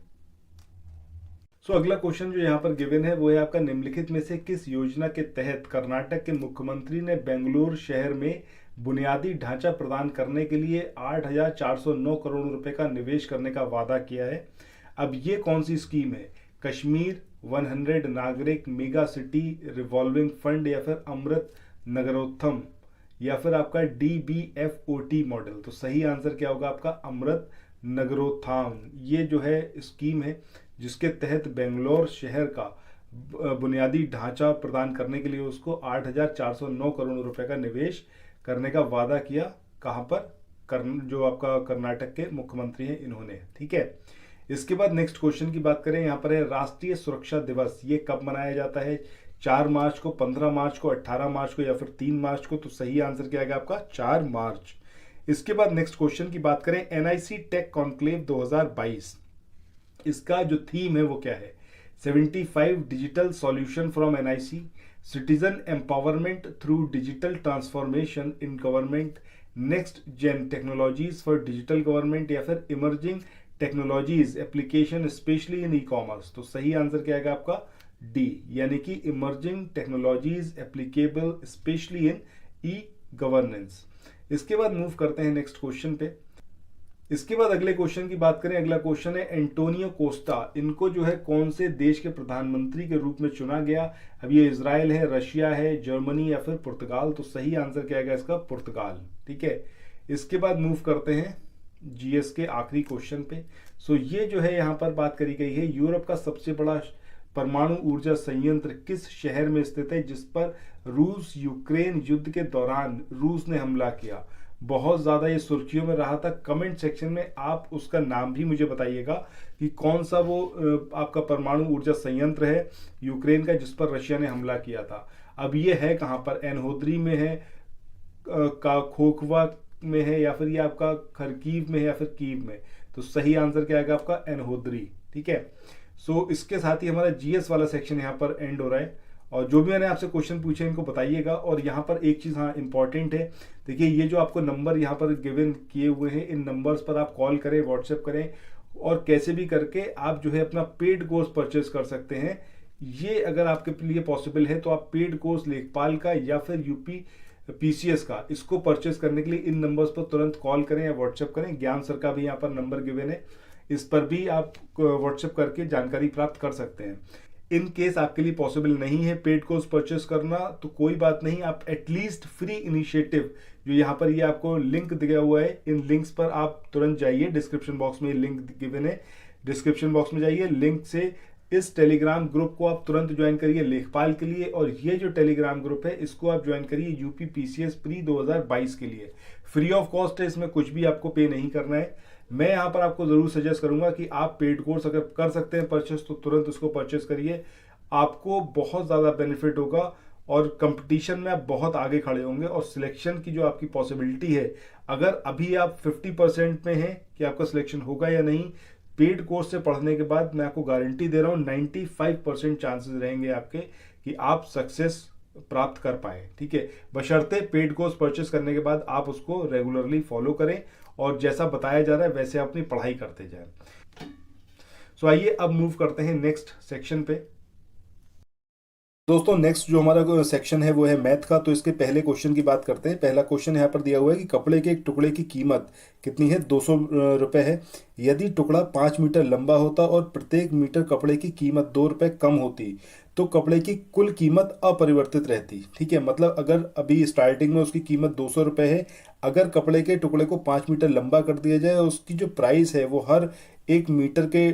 अगला क्वेश्चन जो यहाँ पर गिवन है वो है आपका, निम्नलिखित में से किस योजना के तहत कर्नाटक के मुख्यमंत्री ने बेंगलुरु शहर में बुनियादी ढांचा प्रदान करने के लिए 8,409 करोड़ रुपए का निवेश करने का वादा किया है? अब ये कौन सी स्कीम है? कश्मीर 100 नागरिक मेगा सिटी रिवॉल्विंग फंड, या फिर अमृत नगरोत्थम, या फिर आपका DBFOT मॉडल? तो सही आंसर क्या होगा आपका? अमृत नगरोत्थान। ये जो है स्कीम है जिसके तहत बेंगलोर शहर का बुनियादी ढांचा प्रदान करने के लिए उसको 8,409 करोड़ रुपए का निवेश करने का वादा किया। कहाँ पर? जो आपका कर्नाटक के मुख्यमंत्री हैं इन्होंने, ठीक है। इसके बाद नेक्स्ट क्वेश्चन की बात करें, यहाँ पर है राष्ट्रीय सुरक्षा दिवस, ये कब मनाया जाता है? 4 मार्च को, 15 मार्च को, 18 मार्च को या फिर 3 मार्च को? तो सही आंसर क्या आएगा आपका? 4 मार्च। इसके बाद नेक्स्ट क्वेश्चन की बात करें, NIC टेक कॉन्क्लेव 2022 इसका जो थीम है वो क्या है? 75 digital solution from NIC, citizen empowerment through digital transformation in government, next gen technologies for digital government, या फिर emerging technologies application specially in e-commerce? तो सही आंसर क्या आएगा आपका? डी, यानी कि emerging technologies applicable specially in e governance. इसके बाद मूव करते हैं नेक्स्ट क्वेश्चन पे। इसके बाद अगले क्वेश्चन की बात करें। अगला क्वेश्चन है, एंटोनियो कोस्टा इनको जो है कौन से देश के प्रधानमंत्री के रूप में चुना गया? अब ये इजराइल है, रशिया है, जर्मनी या फिर पुर्तगाल? तो सही आंसर क्या आएगा इसका? पुर्तगाल, ठीक है। इसके बाद मूव करते हैं GS के आखिरी क्वेश्चन पे। ये जो है यहाँ पर बात करी गई है, यूरोप का सबसे बड़ा परमाणु ऊर्जा संयंत्र किस शहर में स्थित है जिस पर रूस यूक्रेन युद्ध के दौरान रूस ने हमला किया? बहुत ज्यादा ये सुर्खियों में रहा था। कमेंट सेक्शन में आप उसका नाम भी मुझे बताइएगा कि कौन सा वो आपका परमाणु ऊर्जा संयंत्र है यूक्रेन का जिस पर रशिया ने हमला किया था। अब ये है कहां पर? एनहोद्री में है, खोखवा में है, या फिर ये आपका खरकीव में है, या फिर कीव में? तो सही आंसर क्या आएगा आपका? एनहोद्री, ठीक है। इसके साथ ही हमारा GS वाला सेक्शन यहाँ पर एंड हो रहा है। और जो भी मैंने आपसे क्वेश्चन पूछे इनको बताइएगा। और यहाँ पर एक चीज़ हाँ इंपॉर्टेंट है, देखिए ये जो आपको नंबर यहाँ पर गिवन किए हुए हैं, इन नंबर्स पर आप कॉल करें, व्हाट्सएप करें, और कैसे भी करके आप जो है अपना पेड कोर्स परचेज कर सकते हैं। ये अगर आपके लिए पॉसिबल है तो आप पेड कोर्स लेखपाल का या फिर UP PCS का इसको परचेज करने के लिए इन नंबर्स पर तुरंत कॉल करें या व्हाट्सएप करें। ज्ञान सर का भी यहाँ पर नंबर गिवन है, इस पर भी आप व्हाट्सएप करके जानकारी प्राप्त कर सकते हैं। इन केस आपके लिए पॉसिबल नहीं है पेड कोर्स परचेस करना तो कोई बात नहीं, आप एटलीस्ट फ्री इनिशिएटिव जो यहाँ पर ये आपको लिंक दिया हुआ है, इन लिंक्स पर आप तुरंत जाइए। डिस्क्रिप्शन बॉक्स में लिंक गिवन है, डिस्क्रिप्शन बॉक्स में जाइए, लिंक से इस टेलीग्राम ग्रुप को आप तुरंत ज्वाइन करिए लेखपाल के लिए। और ये जो टेलीग्राम ग्रुप है इसको आप ज्वाइन करिए UP PCS प्री 2022 के लिए। फ्री ऑफ कॉस्ट है, इसमें कुछ भी आपको पे नहीं करना है। मैं यहाँ पर आपको जरूर सजेस्ट करूंगा कि आप पेड कोर्स अगर कर सकते हैं परचेस तो तुरंत उसको परचेस करिए। आपको बहुत ज़्यादा बेनिफिट होगा और कंपटीशन में आप बहुत आगे खड़े होंगे और सिलेक्शन की जो आपकी पॉसिबिलिटी है, अगर अभी आप 50% में हैं कि आपका सिलेक्शन होगा या नहीं, पेड कोर्स से पढ़ने के बाद मैं आपको गारंटी दे रहा हूँ 95% चांसेस रहेंगे आपके कि आप सक्सेस प्राप्त कर पाए। ठीक है, बशर्ते पेड कोर्स परचेस करने के बाद आप उसको रेगुलरली फॉलो करें और जैसा बताया जा रहा है वैसे अपनी पढ़ाई करते जाएं। सो आइए अब मूव करते हैं नेक्स्ट सेक्शन पे। दोस्तों नेक्स्ट जो हमारा सेक्शन है वो है मैथ का। तो इसके पहले क्वेश्चन की बात करते हैं। पहला क्वेश्चन यहाँ पर दिया हुआ है कि कपड़े के एक टुकड़े की कीमत कितनी है, 200 रुपये है। यदि टुकड़ा 5 मीटर लंबा होता और प्रत्येक मीटर कपड़े की कीमत 2 रुपये कम होती तो कपड़े की कुल कीमत अपरिवर्तित रहती। ठीक है, मतलब अगर अभी स्टार्टिंग में उसकी कीमत 200 रुपये है, अगर कपड़े के टुकड़े को 5 मीटर लंबा कर दिया जाए और उसकी जो प्राइस है वो हर 1 मीटर के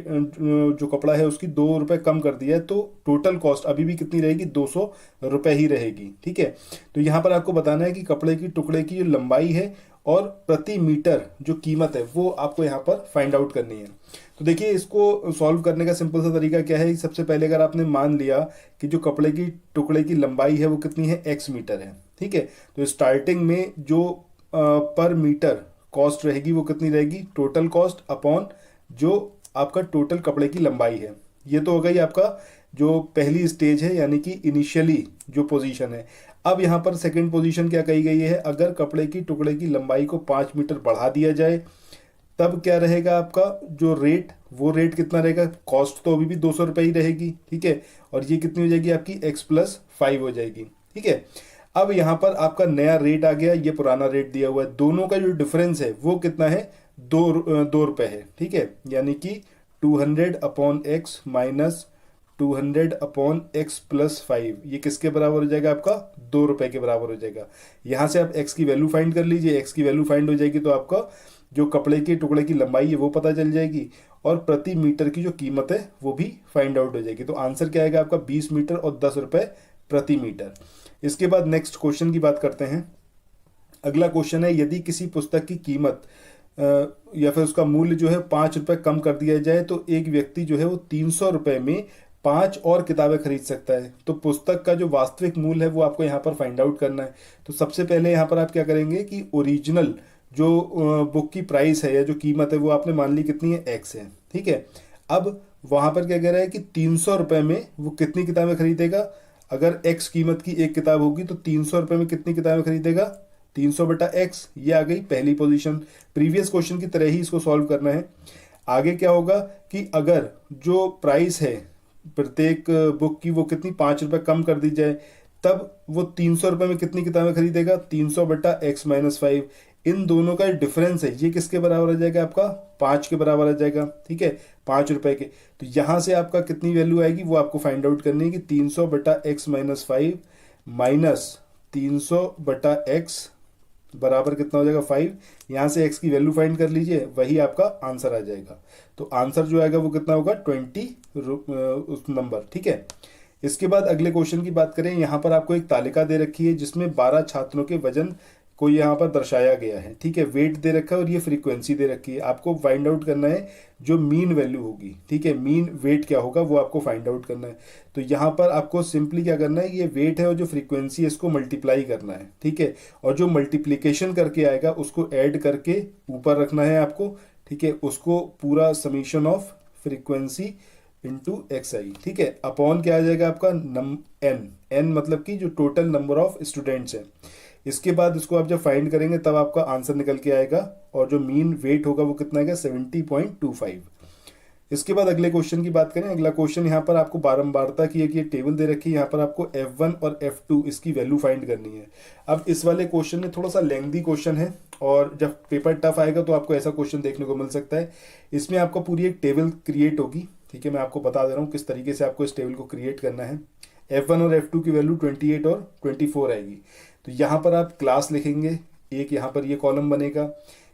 जो कपड़ा है उसकी 2 रुपये कम कर दिया है, तो टोटल कॉस्ट अभी भी कितनी रहेगी, 200 रुपये ही रहेगी। ठीक है, तो यहाँ पर आपको बताना है कि कपड़े की टुकड़े की जो लंबाई है और प्रति मीटर जो कीमत है वो आपको यहाँ पर फाइंड आउट करनी है। तो देखिए इसको सॉल्व करने का सिंपल सा तरीका क्या है। सबसे पहले अगर आपने मान लिया कि जो कपड़े की टुकड़े की लंबाई है वो कितनी है, x मीटर है। ठीक है, तो स्टार्टिंग में जो पर मीटर कॉस्ट रहेगी वो कितनी रहेगी, टोटल कॉस्ट अपॉन जो आपका टोटल कपड़े की लंबाई है। ये तो हो गई आपका जो पहली स्टेज है, यानी कि इनिशियली जो पोजीशन है। अब यहाँ पर सेकंड पोजीशन क्या कही गई है, अगर कपड़े की टुकड़े की लंबाई को 5 मीटर बढ़ा दिया जाए तब क्या रहेगा आपका जो रेट, वो रेट कितना रहेगा, कॉस्ट तो अभी भी 200 रुपये ही रहेगी। ठीक है, और ये कितनी हो जाएगी आपकी x+5 हो जाएगी। ठीक है, अब यहाँ पर आपका नया रेट आ गया, ये पुराना रेट दिया हुआ है, दोनों का जो डिफरेंस है वो कितना है, 2 रुपये है। ठीक है, यानी कि 200/x माइनस 200/x+5 ये किसके बराबर हो जाएगा आपका, 2 रुपये के बराबर हो जाएगा। यहाँ से आप x की वैल्यू फाइंड कर लीजिए, x की वैल्यू फाइंड हो जाएगी तो आपका जो कपड़े के टुकड़े की लंबाई है वो पता चल जाएगी और प्रति मीटर की जो कीमत है वो भी फाइंड आउट हो जाएगी। तो आंसर क्या आएगा आपका, 20 मीटर और 10 रुपये प्रति मीटर। इसके बाद नेक्स्ट क्वेश्चन की बात करते हैं। अगला क्वेश्चन है, यदि किसी पुस्तक की कीमत या फिर उसका मूल्य जो है 5 रुपये कम कर दिया जाए तो एक व्यक्ति जो है वो 300 रुपये में 5 और किताबें खरीद सकता है। तो पुस्तक का जो वास्तविक मूल्य है वो आपको यहाँ पर फाइंड आउट करना है। तो सबसे पहले यहाँ पर आप क्या करेंगे कि ओरिजिनल जो बुक की प्राइस है या जो कीमत है वो आपने मान ली कितनी है, x है। ठीक है, अब वहाँ पर क्या कह रहा है कि 300 रुपये में वो कितनी किताबें खरीदेगा। अगर x कीमत की एक किताब होगी तो 300 रुपये में कितनी किताबें खरीदेगा, 300/x। ये आ गई पहली पोजीशन। प्रीवियस क्वेश्चन की तरह ही इसको सॉल्व करना है। आगे क्या होगा कि अगर जो प्राइस है प्रत्येक बुक की वो कितनी 5 रुपये कम कर दी जाए तब वो 300 रुपये में कितनी किताबें खरीदेगा, 300/x-5। इन दोनों का डिफरेंस है, ये किसके बराबर आ जाएगा आपका, 5 के बराबर आ जाएगा। ठीक है, 5 रुपये के। तो यहाँ से आपका कितनी वैल्यू आएगी वो आपको फाइंड आउट करनी है कि 300/x-5 माइनस 300/x बराबर कितना हो जाएगा, 5। यहाँ से x की वैल्यू फाइंड कर लीजिए, वही आपका आंसर आ जाएगा। तो आंसर जो आएगा वो कितना होगा, 20 उस नंबर। ठीक है, इसके बाद अगले क्वेश्चन की बात करें। यहाँ पर आपको एक तालिका दे रखी है जिसमें 12 छात्रों के वजन को यहाँ पर दर्शाया गया है। ठीक है, वेट दे रखा है और ये फ्रीक्वेंसी दे रखी है। आपको फाइंड आउट करना है जो मीन वैल्यू होगी। ठीक है, मीन वेट क्या होगा वो आपको फाइंड आउट करना है। तो यहाँ पर आपको सिंपली क्या करना है, ये वेट है और जो फ्रीक्वेंसी है इसको मल्टीप्लाई करना है। ठीक है, और जो मल्टीप्लीकेशन करके आएगा उसको ऐड करके ऊपर रखना है आपको। ठीक है, उसको पूरा summation of frequency into XI। ठीक है, अपॉन क्या आ जाएगा आपका, n मतलब कि जो टोटल नंबर ऑफ स्टूडेंट्स हैं। इसके बाद इसको आप जब फाइंड करेंगे तब आपका आंसर निकल के आएगा और जो मीन वेट होगा वो कितना आएगा, 70.25। इसके बाद अगले क्वेश्चन की बात करें। अगला क्वेश्चन यहाँ पर आपको बारंबारता की एक ये टेबल दे रखी है। यहाँ पर आपको F1 और F2 इसकी वैल्यू फाइंड करनी है। अब इस वाले क्वेश्चन में थोड़ा सा लेंथी क्वेश्चन है और जब पेपर टफ आएगा तो आपको ऐसा क्वेश्चन देखने को मिल सकता है। इसमें आपको पूरी एक टेबल क्रिएट होगी। ठीक है, मैं आपको बता दे रहा हूँ किस तरीके से आपको इस टेबल को क्रिएट करना है। F1 और F2 की वैल्यू 28 और 24 आएगी। तो यहाँ पर आप क्लास लिखेंगे, एक यहाँ पर ये कॉलम बनेगा।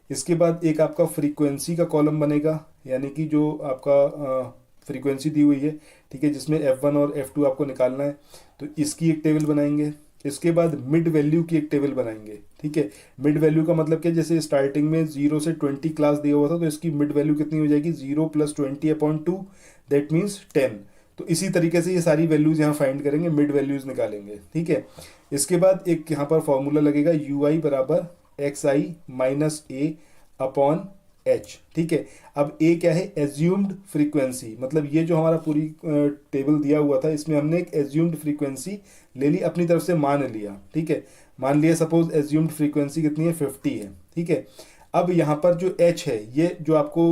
इसके बाद एक आपका फ्रीक्वेंसी का कॉलम बनेगा, यानी कि जो आपका फ्रीक्वेंसी दी हुई है। ठीक है, जिसमें F1 और F2 आपको निकालना है, तो इसकी एक टेबल बनाएंगे। इसके बाद मिड वैल्यू की एक टेबल बनाएंगे। ठीक है, मिड वैल्यू का मतलब क्या, जैसे स्टार्टिंग में 0 से 20 क्लास दिया हुआ था तो इसकी मिड वैल्यू कितनी हो जाएगी, 0 + 20/2 दैट मीन्स 10। तो इसी तरीके से ये सारी वैल्यूज यहाँ फाइंड करेंगे, मिड वैल्यूज निकालेंगे, ठीक है। इसके बाद एक यहाँ पर फॉर्मूला लगेगा यू आई बराबर एक्स आई माइनस ए अपॉन एच, ठीक है। अब ए क्या है, एज्यूम्ड फ्रीक्वेंसी, मतलब ये जो हमारा पूरी टेबल दिया हुआ था इसमें हमने एक एज्यूम्ड फ्रीक्वेंसी ले ली, अपनी तरफ से मान लिया, ठीक है। मान लिया सपोज एज्यूम्ड फ्रीक्वेंसी कितनी है, 50 है, ठीक है। अब यहाँ पर जो एच है, ये जो आपको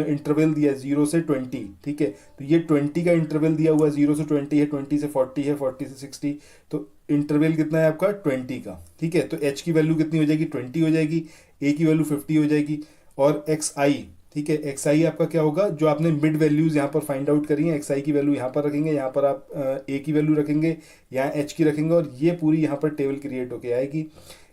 इंटरवल दिया है 0 से 20, ठीक है, तो ये 20 का इंटरवल दिया हुआ है, 0 से 20 है, 20 से 40 है, 40 से 60, तो इंटरवल कितना है आपका 20 का, ठीक है। तो एच की वैल्यू कितनी हो जाएगी, 20 हो जाएगी, ए की वैल्यू 50 हो जाएगी, और एक्स आई, ठीक है, एक्स आई आपका क्या होगा, जो आपने मिड वैल्यूज यहाँ पर फाइंड आउट करी है, एक्स आई की वैल्यू यहाँ पर रखेंगे, यहाँ पर आप ए की वैल्यू रखेंगे, यहाँ एच की रखेंगे, और ये पूरी यहाँ पर टेबल क्रिएट होके आएगी।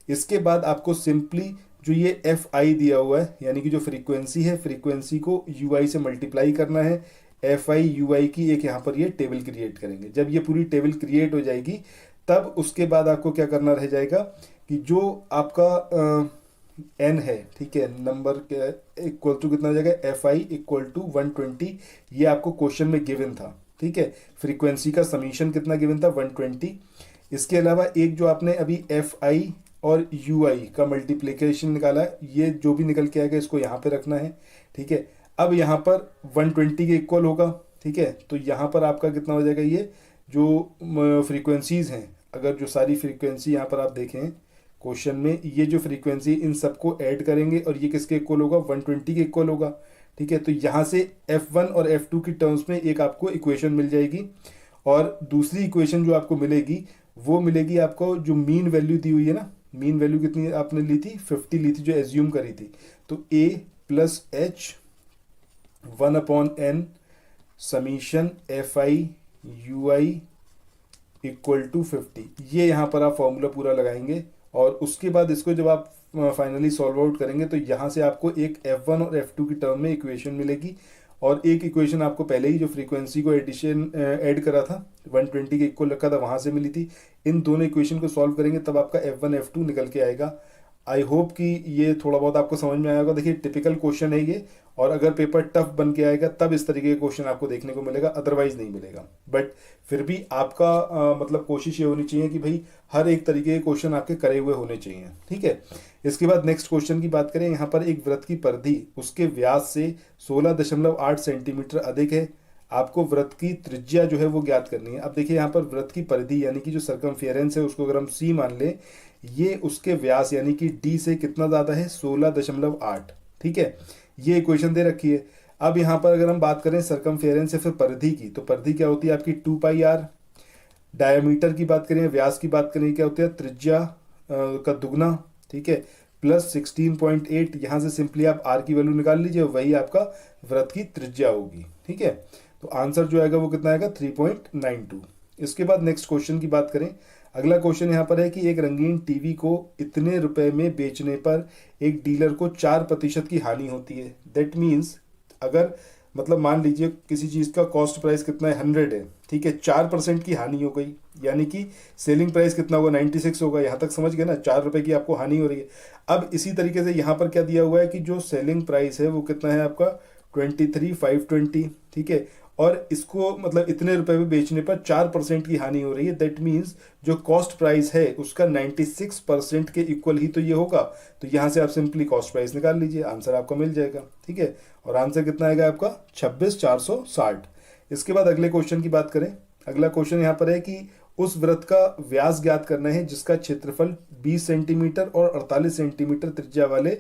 इसके बाद आपको सिंपली जो ये एफ आई दिया हुआ है, यानी कि जो फ्रीक्वेंसी है, फ्रीक्वेंसी को यू आई से मल्टीप्लाई करना है, एफ आई यू आई की एक यहाँ पर ये टेबल क्रिएट करेंगे। जब ये पूरी टेबल क्रिएट हो जाएगी तब उसके बाद आपको क्या करना रह जाएगा कि जो आपका एन है, ठीक है, नंबर इक्वल टू कितना हो जाएगा, एफ आई इक्वल टू 120, ये आपको क्वेश्चन में गिवन था, ठीक है। फ्रीक्वेंसी का समीशन कितना गिवन था, 120। इसके अलावा एक जो आपने अभी एफ आई और यू आई का मल्टीप्लीकेशन निकाला है, ये जो भी निकल के आएगा इसको यहाँ पे रखना है, ठीक है। अब यहाँ पर 120 के इक्वल होगा, ठीक है, तो यहाँ पर आपका कितना हो जाएगा, ये जो फ्रीक्वेंसीज हैं, अगर जो सारी फ्रीक्वेंसी यहाँ पर आप देखें क्वेश्चन में, ये जो फ्रीक्वेंसी इन सबको ऐड करेंगे और ये किसके इक्वल होगा, 120 के इक्वल होगा, ठीक है। तो यहाँ से F1 और F2 की टर्म्स में एक आपको इक्वेशन मिल जाएगी, और दूसरी इक्वेशन जो आपको मिलेगी वो मिलेगी आपको जो मीन वैल्यू दी हुई है ना, मीन वैल्यू कितनी आपने ली थी, 50 ली थी जो एज्यूम करी थी, तो A plus H 1/n summation F I U I equal to 50, ये यहाँ पर आप फॉर्मूला पूरा लगाएंगे, और उसके बाद इसको जब आप फाइनली सॉल्व आउट करेंगे तो यहाँ से आपको एक F1 और F2 की टर्म में इक्वेशन मिलेगी, और एक इक्वेशन आपको पहले ही जो फ्रीक्वेंसी को एडिशन ऐड करा था 120 के इक्वल रखा था वहाँ से मिली थी। इन दोनों इक्वेशन को सॉल्व करेंगे तब आपका F1 F2 निकल के आएगा। आई होप कि ये थोड़ा बहुत आपको समझ में आया होगा। देखिए टिपिकल क्वेश्चन है ये, और अगर पेपर टफ बन के आएगा तब इस तरीके के क्वेश्चन आपको देखने को मिलेगा, अदरवाइज नहीं मिलेगा। बट फिर भी आपका मतलब कोशिश ये होनी चाहिए कि भाई हर एक तरीके के क्वेश्चन आपके करे हुए होने चाहिए, ठीक है। इसके बाद नेक्स्ट क्वेश्चन की बात करें, यहाँ पर एक वृत्त की परिधि उसके व्यास से 16.8 सेंटीमीटर अधिक है। आपको वृत्त की त्रिज्या जो है वो ज्ञात करनी है। अब देखिए यहाँ पर वृत्त की परिधि यानी कि जो सर्कमफेरेंस है उसको अगर हम सी मान लें, ये उसके व्यास यानी कि डी से कितना ज़्यादा है, 16.8, ठीक है। ये इक्वेशन दे रखी है। अब यहाँ पर अगर हम बात करें सर्कमफेरेंस से फिर परिधि की, तो परिधि क्या होती है आपकी 2πr। डायमीटर की बात करें, व्यास की बात करें, क्या होता है त्रिज्या का दुगना, ठीक है, प्लस 16.8। यहाँ से सिंपली आप r की वैल्यू निकाल लीजिए, वही आपका वृत्त की त्रिज्या होगी, ठीक है। तो आंसर जो आएगा वो कितना आएगा, 3.92। इसके बाद नेक्स्ट क्वेश्चन की बात करें, अगला क्वेश्चन यहाँ पर है कि एक रंगीन टीवी को इतने रुपए में बेचने पर एक डीलर को 4% की हानि होती है। दैट मीन्स अगर मतलब मान लीजिए किसी चीज़ का कॉस्ट प्राइस कितना है, 100 है, ठीक है, 4% की हानि हो गई, यानी कि सेलिंग प्राइस कितना होगा, 96 होगा। यहाँ तक समझ गए ना, 4 रुपए की आपको हानि हो रही है। अब इसी तरीके से यहाँ पर क्या दिया हुआ है कि जो सेलिंग प्राइस है वो कितना है आपका 23,520, ठीक है, और इसको मतलब इतने रुपए में बेचने पर 4% की हानि हो रही है। दैट मीन्स जो कॉस्ट प्राइस है उसका 96% के इक्वल ही तो ये होगा। तो यहाँ से आप सिंपली कॉस्ट प्राइस निकाल लीजिए, आंसर आपका मिल जाएगा, ठीक है। और आंसर कितना आएगा आपका 26,460। इसके बाद अगले क्वेश्चन की बात करें, अगला क्वेश्चन यहाँ पर है कि उस वृत्त का व्यास ज्ञात करना है जिसका क्षेत्रफल 20 सेंटीमीटर और 48 सेंटीमीटर त्रिज्या वाले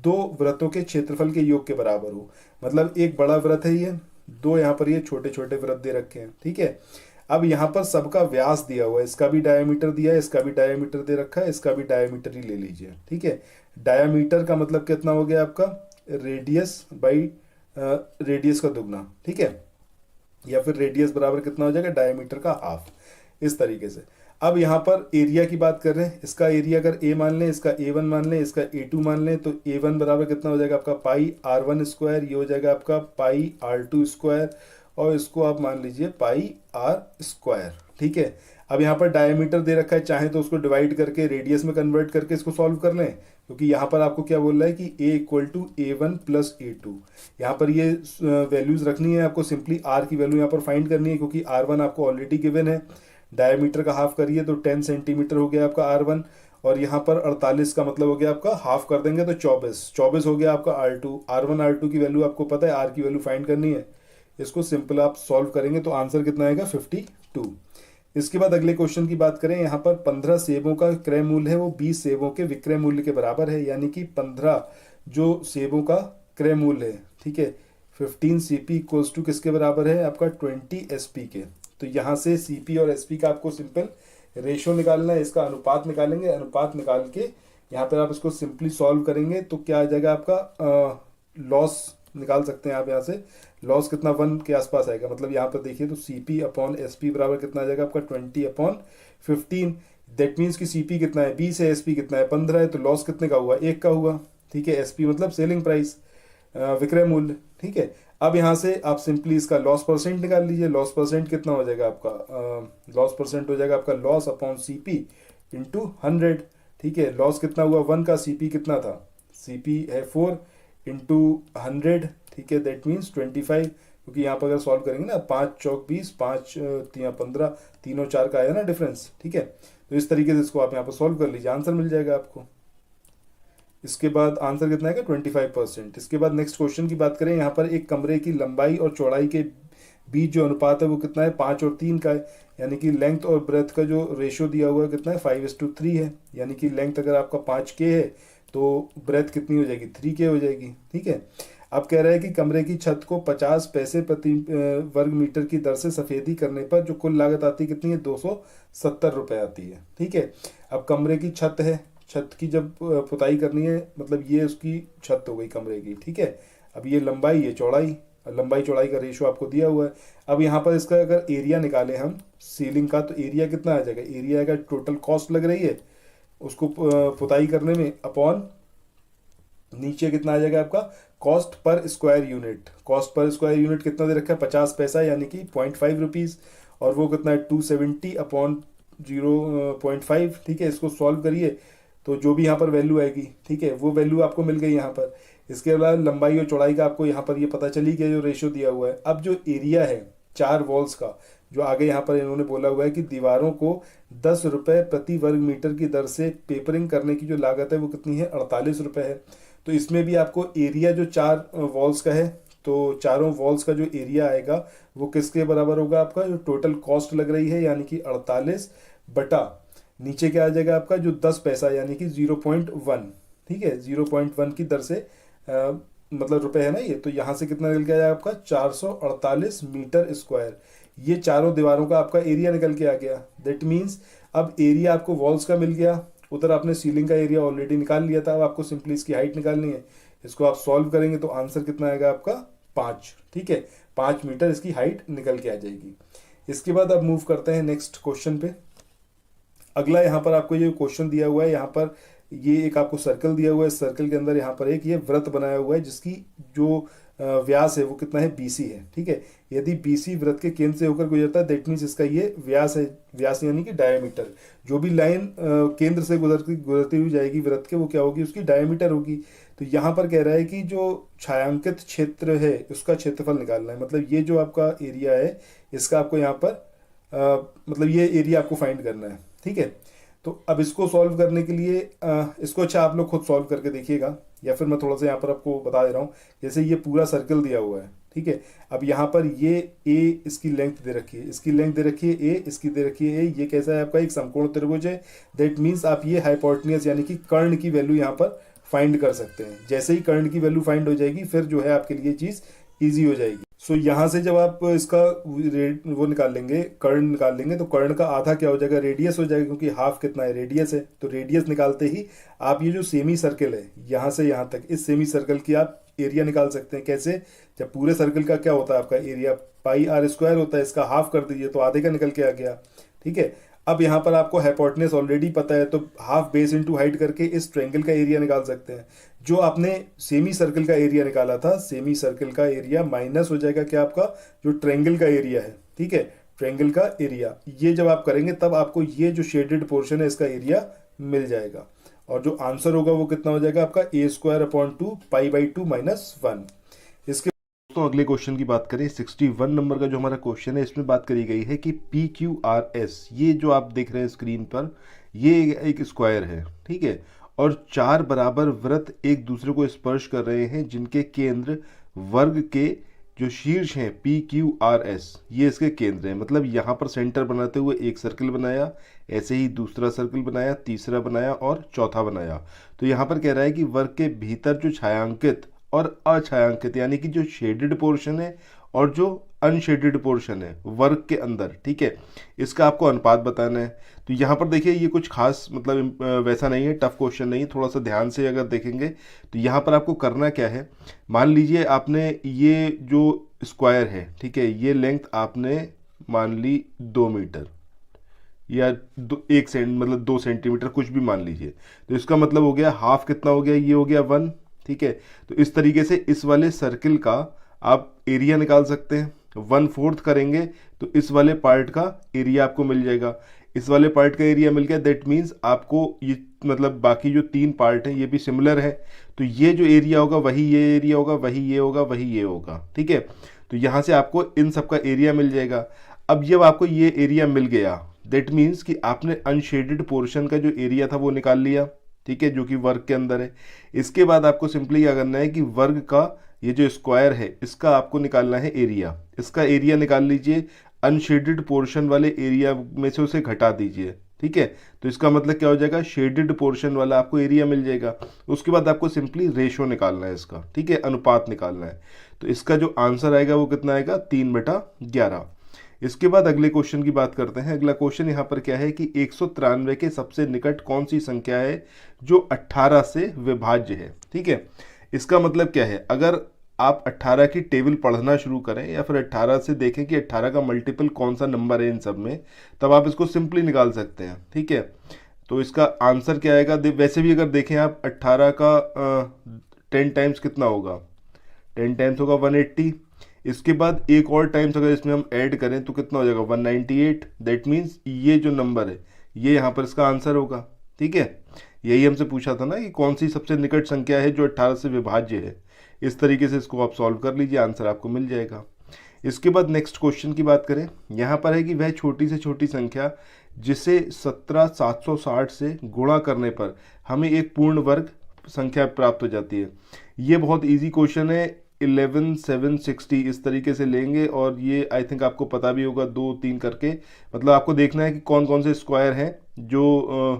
दो वृत्तों के क्षेत्रफल के योग के बराबर हो। मतलब एक बड़ा वृत्त है ये, दो यहाँ पर ये छोटे छोटे वृत्त दे रखे हैं, ठीक है। अब यहाँ पर सबका व्यास दिया हुआ है, इसका भी डायमीटर दिया है, इसका भी डायमीटर दे रखा है, इसका भी डायमीटर ही ले लीजिए, ठीक है। डायमीटर का मतलब कितना हो गया आपका, रेडियस बाई रेडियस का दुगना, ठीक है, या फिर रेडियस बराबर कितना हो जाएगा, डायमीटर का हाफ, इस तरीके से। अब यहाँ पर एरिया की बात कर रहे हैं, इसका एरिया अगर a मान लें, इसका a1 मान लें, इसका a2 मान लें, तो a1 बराबर कितना हो जाएगा आपका पाई r1 स्क्वायर, ये हो जाएगा आपका पाई r2 स्क्वायर, और इसको आप मान लीजिए पाई r स्क्वायर, ठीक है। अब यहाँ पर डायमीटर दे रखा है, चाहे तो उसको डिवाइड करके रेडियस में कन्वर्ट करके इसको सॉल्व कर लें, क्योंकि यहाँ पर आपको क्या बोल रहा है कि a equal to A1 plus A2। यहाँ पर ये वैल्यूज रखनी है आपको, सिंपली r की वैल्यू यहाँ पर फाइंड करनी है, क्योंकि R1 आपको ऑलरेडी गिवन है। डायमीटर का हाफ करिए तो 10 सेंटीमीटर हो गया आपका R1, और यहाँ पर 48 का मतलब हो गया आपका, हाफ कर देंगे तो 24 हो गया आपका R2। R1 R2 की वैल्यू आपको पता है, R की वैल्यू फाइंड करनी है। इसको सिंपल आप सॉल्व करेंगे तो आंसर कितना आएगा 52। इसके बाद अगले क्वेश्चन की बात करें, यहाँ पर 15 सेबों का क्रय मूल्य है वो 20 सेबों के विक्रय मूल्य के बराबर है, यानी कि 15 जो सेबों का क्रय मूल्य है, ठीक है, 15 CP इक्वल्स टू किसके बराबर है आपका 20 SP के। तो यहाँ से CP और SP का आपको सिंपल रेशो निकालना है, इसका अनुपात निकालेंगे। अनुपात निकाल के यहाँ पर आप इसको सिंपली सॉल्व करेंगे तो क्या आ जाएगा आपका, लॉस निकाल सकते हैं आप यहाँ से। लॉस कितना 1 के आसपास आएगा, मतलब यहाँ पर देखिए तो CP अपॉन SP बराबर कितना आ जाएगा आपका 20 अपॉन 15। दैट मीन्स कि CP कितना है 20 है, SP कितना है 15 है, तो लॉस कितने का हुआ 1 का हुआ, ठीक है। SP मतलब सेलिंग प्राइस, विक्रय मूल्य, ठीक है। अब यहाँ से आप सिंपली इसका लॉस परसेंट निकाल लीजिए। लॉस परसेंट कितना हो जाएगा आपका, लॉस परसेंट हो जाएगा आपका लॉस अपॉन CP इंटू 100, ठीक है। लॉस कितना हुआ 1 का, CP कितना था, CP है 4 इंटू 100, ठीक है, दैट मीन्स 25, क्योंकि यहाँ पर अगर सॉल्व करेंगे ना 5 चौक 20, 5 3 15, तीनों 4 का आया ना डिफरेंस, ठीक है। तो इस तरीके से इसको आप यहाँ पर सॉल्व कर लीजिए, आंसर मिल जाएगा आपको। इसके बाद आंसर कितना आएगा 25%। इसके बाद नेक्स्ट क्वेश्चन की बात करें, यहाँ पर एक कमरे की लंबाई और चौड़ाई के बीच जो अनुपात है वो कितना है 5 और 3 का है, यानी कि लेंथ और ब्रेथ का जो रेशियो दिया हुआ है कितना है 5:3 है, यानी कि लेंथ अगर आपका 5K है तो ब्रेथ कितनी हो जाएगी 3K हो जाएगी, ठीक है। अब कह रहा है कि कमरे की छत को 50 पैसे प्रति वर्ग मीटर की दर से सफेदी करने पर जो कुल लागत आती है कितनी है 270 रुपये आती है, ठीक है। अब कमरे की छत है, छत की जब पुताई करनी है, मतलब ये उसकी छत हो गई कमरे की, ठीक है। अब ये लंबाई है चौड़ाई, लंबाई चौड़ाई का रेशो आपको दिया हुआ है। अब यहाँ पर इसका अगर एरिया निकाले हम सीलिंग का, तो एरिया कितना आ जाएगा, एरिया का टोटल कॉस्ट लग रही है उसको पुताई करने में, अपॉन नीचे कितना आ जाएगा आपका cost per square unit. Cost per square unit कितना दे रखा है 50 पैसा, यानी कि 0.5 रुपीज़, और वो कितना है 270 अपॉन 0.5, ठीक है। इसको सॉल्व करिए तो जो भी यहाँ पर वैल्यू आएगी, ठीक है, वो वैल्यू आपको मिल गई यहाँ पर। इसके अलावा लंबाई और चौड़ाई का आपको यहाँ पर ये पता चली गया जो रेशियो दिया हुआ है। अब जो एरिया है 4 वॉल्स का, जो आगे यहाँ पर इन्होंने बोला हुआ है कि दीवारों को 10 रुपये प्रति वर्ग मीटर की दर से पेपरिंग करने की जो लागत है वो कितनी है 48 रुपये है। तो इसमें भी आपको एरिया जो 4 वॉल्स का है, तो चारों वॉल्स का जो एरिया आएगा वो किसके बराबर होगा आपका, जो टोटल कॉस्ट लग रही है, यानी कि 48 बटा नीचे क्या आ जाएगा आपका जो 10 पैसा, यानी कि 0.1, ठीक है, 0.1 की दर से मतलब रुपए है ना ये, तो यहाँ से कितना निकल के आया आपका 448 मीटर स्क्वायर। ये चारों दीवारों का आपका एरिया निकल के आ गया। दैट मीन्स अब एरिया आपको वॉल्स का मिल गया, उधर आपने सीलिंग का एरिया ऑलरेडी निकाल लिया था, अब आपको सिंपली इसकी हाइट निकालनी है। इसको आप सॉल्व करेंगे तो आंसर कितना आएगा आपका 5, ठीक है, 5 मीटर इसकी हाइट निकल के आ जाएगी। इसके बाद अब मूव करते हैं नेक्स्ट क्वेश्चन पे। अगला यहाँ पर आपको ये क्वेश्चन दिया हुआ है, यहाँ पर ये एक आपको सर्कल दिया हुआ है, सर्कल के अंदर यहाँ पर एक ये वृत्त बनाया हुआ है जिसकी जो व्यास है वो कितना है BC है, ठीक है। यदि BC वृत्त के केंद्र से होकर गुजरता है, दैट मीन्स इसका ये व्यास है, व्यास यानी कि डायमीटर। जो भी लाइन केंद्र से गुजरती हुई जाएगी वृत्त के, वो क्या होगी उसकी डायमीटर होगी। तो यहाँ पर कह रहा है कि जो छायांकित क्षेत्र है उसका क्षेत्रफल निकालना है, मतलब ये जो आपका एरिया है इसका आपको यहाँ पर मतलब ये एरिया आपको फाइंड करना है, ठीक है। तो अब इसको सॉल्व करने के लिए इसको अच्छा आप लोग खुद सॉल्व करके देखिएगा, या फिर मैं थोड़ा सा यहाँ पर आपको बता दे रहा हूँ। जैसे ये पूरा सर्कल दिया हुआ है, ठीक है। अब यहाँ पर ये A इसकी लेंथ दे रखी है, इसकी लेंथ दे रखी है A, इसकी दे रखी है A। ये कैसा है आपका एक समकोण त्रिभुज है। दैट मीन्स आप ये हाइपोटेन्यूज यानी कि कर्ण की वैल्यू यहाँ पर फाइंड कर सकते हैं। जैसे ही कर्ण की वैल्यू फाइंड हो जाएगी फिर जो है आपके लिए चीज़ ईजी हो जाएगी। सो यहाँ से जब आप इसका वो निकाल लेंगे, कर्ण निकाल लेंगे, तो कर्ण का आधा क्या हो जाएगा रेडियस हो जाएगा, क्योंकि हाफ कितना है रेडियस है। तो रेडियस निकालते ही आप ये जो सेमी सर्कल है यहाँ से यहाँ तक, इस सेमी सर्कल की आप एरिया निकाल सकते हैं। कैसे, जब पूरे सर्कल का क्या होता है आपका एरिया πr² होता है, इसका हाफ कर दीजिए तो आधे का निकल के आ गया, ठीक है। अब यहाँ पर आपको हाइपोटेन्यूज ऑलरेडी पता है, तो हाफ बेस इनटू हाइट करके इस ट्रायंगल का एरिया निकाल सकते हैं। जो आपने सेमी सर्कल का एरिया निकाला था, सेमी सर्कल का एरिया माइनस हो जाएगा क्या आपका जो ट्रायंगल का एरिया है, ठीक है। ट्रायंगल का एरिया। ये जब आप करेंगे तब आपको ये जो शेडेड पोर्शन है इसका एरिया मिल जाएगा, और जो आंसर होगा वो कितना हो जाएगा आपका a² पाई बाई 2 माइनस 1। इसके दोस्तों अगले क्वेश्चन की बात करें, 61 नंबर का जो हमारा क्वेश्चन है इसमें बात करी गई है कि PQRS, ये जो आप देख रहे हैं स्क्रीन पर, ये एक स्क्वायर है, ठीक है, और 4 बराबर वृत्त एक दूसरे को स्पर्श कर रहे हैं जिनके केंद्र वर्ग के जो शीर्ष हैं PQRS, ये इसके केंद्र हैं। मतलब यहाँ पर सेंटर बनाते हुए एक सर्कल बनाया, ऐसे ही दूसरा सर्कल बनाया, तीसरा बनाया और चौथा बनाया। तो यहाँ पर कह रहा है कि वर्ग के भीतर जो छायांकित और अछायांकित यानी कि जो शेडेड पोर्शन है और जो अनशेडेड पोर्शन है वर्ग के अंदर, ठीक है, इसका आपको अनुपात बताना है। तो यहाँ पर देखिए ये कुछ खास मतलब वैसा नहीं है, टफ क्वेश्चन नहीं है, थोड़ा सा ध्यान से अगर देखेंगे तो यहाँ पर आपको करना क्या है, मान लीजिए आपने ये जो स्क्वायर है, ठीक है, ये लेंथ आपने मान ली 2 मीटर या 2 सेंटीमीटर कुछ भी मान लीजिए। तो इसका मतलब हो गया हाफ कितना हो गया, ये हो गया 1, ठीक है। तो इस तरीके से इस वाले सर्किल का आप एरिया निकाल सकते हैं। 1/4 करेंगे तो इस वाले पार्ट का एरिया आपको मिल जाएगा। इस वाले पार्ट का एरिया मिल गया, दैट मीन्स आपको ये मतलब बाकी जो 3 पार्ट हैं ये भी सिमिलर है। तो ये जो एरिया होगा वही ये एरिया होगा, वही ये होगा, वही ये होगा, ठीक है। तो यहाँ से आपको इन सब का एरिया मिल जाएगा। अब जब आपको ये एरिया मिल गया, दैट मीन्स कि आपने अनशेडेड पोर्शन का जो एरिया था वो निकाल लिया, ठीक है, जो कि वर्ग के अंदर है। इसके बाद आपको सिंपली क्या करना है कि वर्ग का ये जो स्क्वायर है इसका आपको निकालना है एरिया। इसका एरिया निकाल लीजिए, अनशेडेड पोर्शन वाले एरिया में से उसे घटा दीजिए, ठीक है। तो इसका मतलब क्या हो जाएगा, शेडेड पोर्शन वाला आपको एरिया मिल जाएगा। उसके बाद आपको सिंपली रेशो निकालना है इसका, ठीक है, अनुपात निकालना है। तो इसका जो आंसर आएगा वो कितना आएगा, 3/11। इसके बाद अगले क्वेश्चन की बात करते हैं। अगला क्वेश्चन यहाँ पर क्या है कि 193 के सबसे निकट कौन सी संख्या है जो 18 से विभाज्य है, ठीक है। इसका मतलब क्या है, अगर आप 18 की टेबल पढ़ना शुरू करें या फिर 18 से देखें कि 18 का मल्टीपल कौन सा नंबर है इन सब में, तब आप इसको सिंपली निकाल सकते हैं, ठीक है। तो इसका आंसर क्या आएगा, वैसे भी अगर देखें आप 18 का 10 टाइम्स कितना होगा, 10 टाइम्स होगा 180। इसके बाद एक और टाइम्स अगर इसमें हम ऐड करें तो कितना हो जाएगा, 198। दैट मीन्स ये जो नंबर है ये यहाँ पर इसका आंसर होगा, ठीक है। यही हमसे पूछा था ना कि कौन सी सबसे निकट संख्या है जो 18 से विभाज्य है। इस तरीके से इसको आप सॉल्व कर लीजिए, आंसर आपको मिल जाएगा। इसके बाद नेक्स्ट क्वेश्चन की बात करें, यहाँ पर है कि वह छोटी से छोटी संख्या जिसे 17,760 से गुणा करने पर हमें एक पूर्ण वर्ग संख्या प्राप्त हो जाती है। ये बहुत इजी क्वेश्चन है, 11,760 इस तरीके से लेंगे और ये आई थिंक आपको पता भी होगा 2 3 करके। मतलब आपको देखना है कि कौन कौन से स्क्वायर हैं जो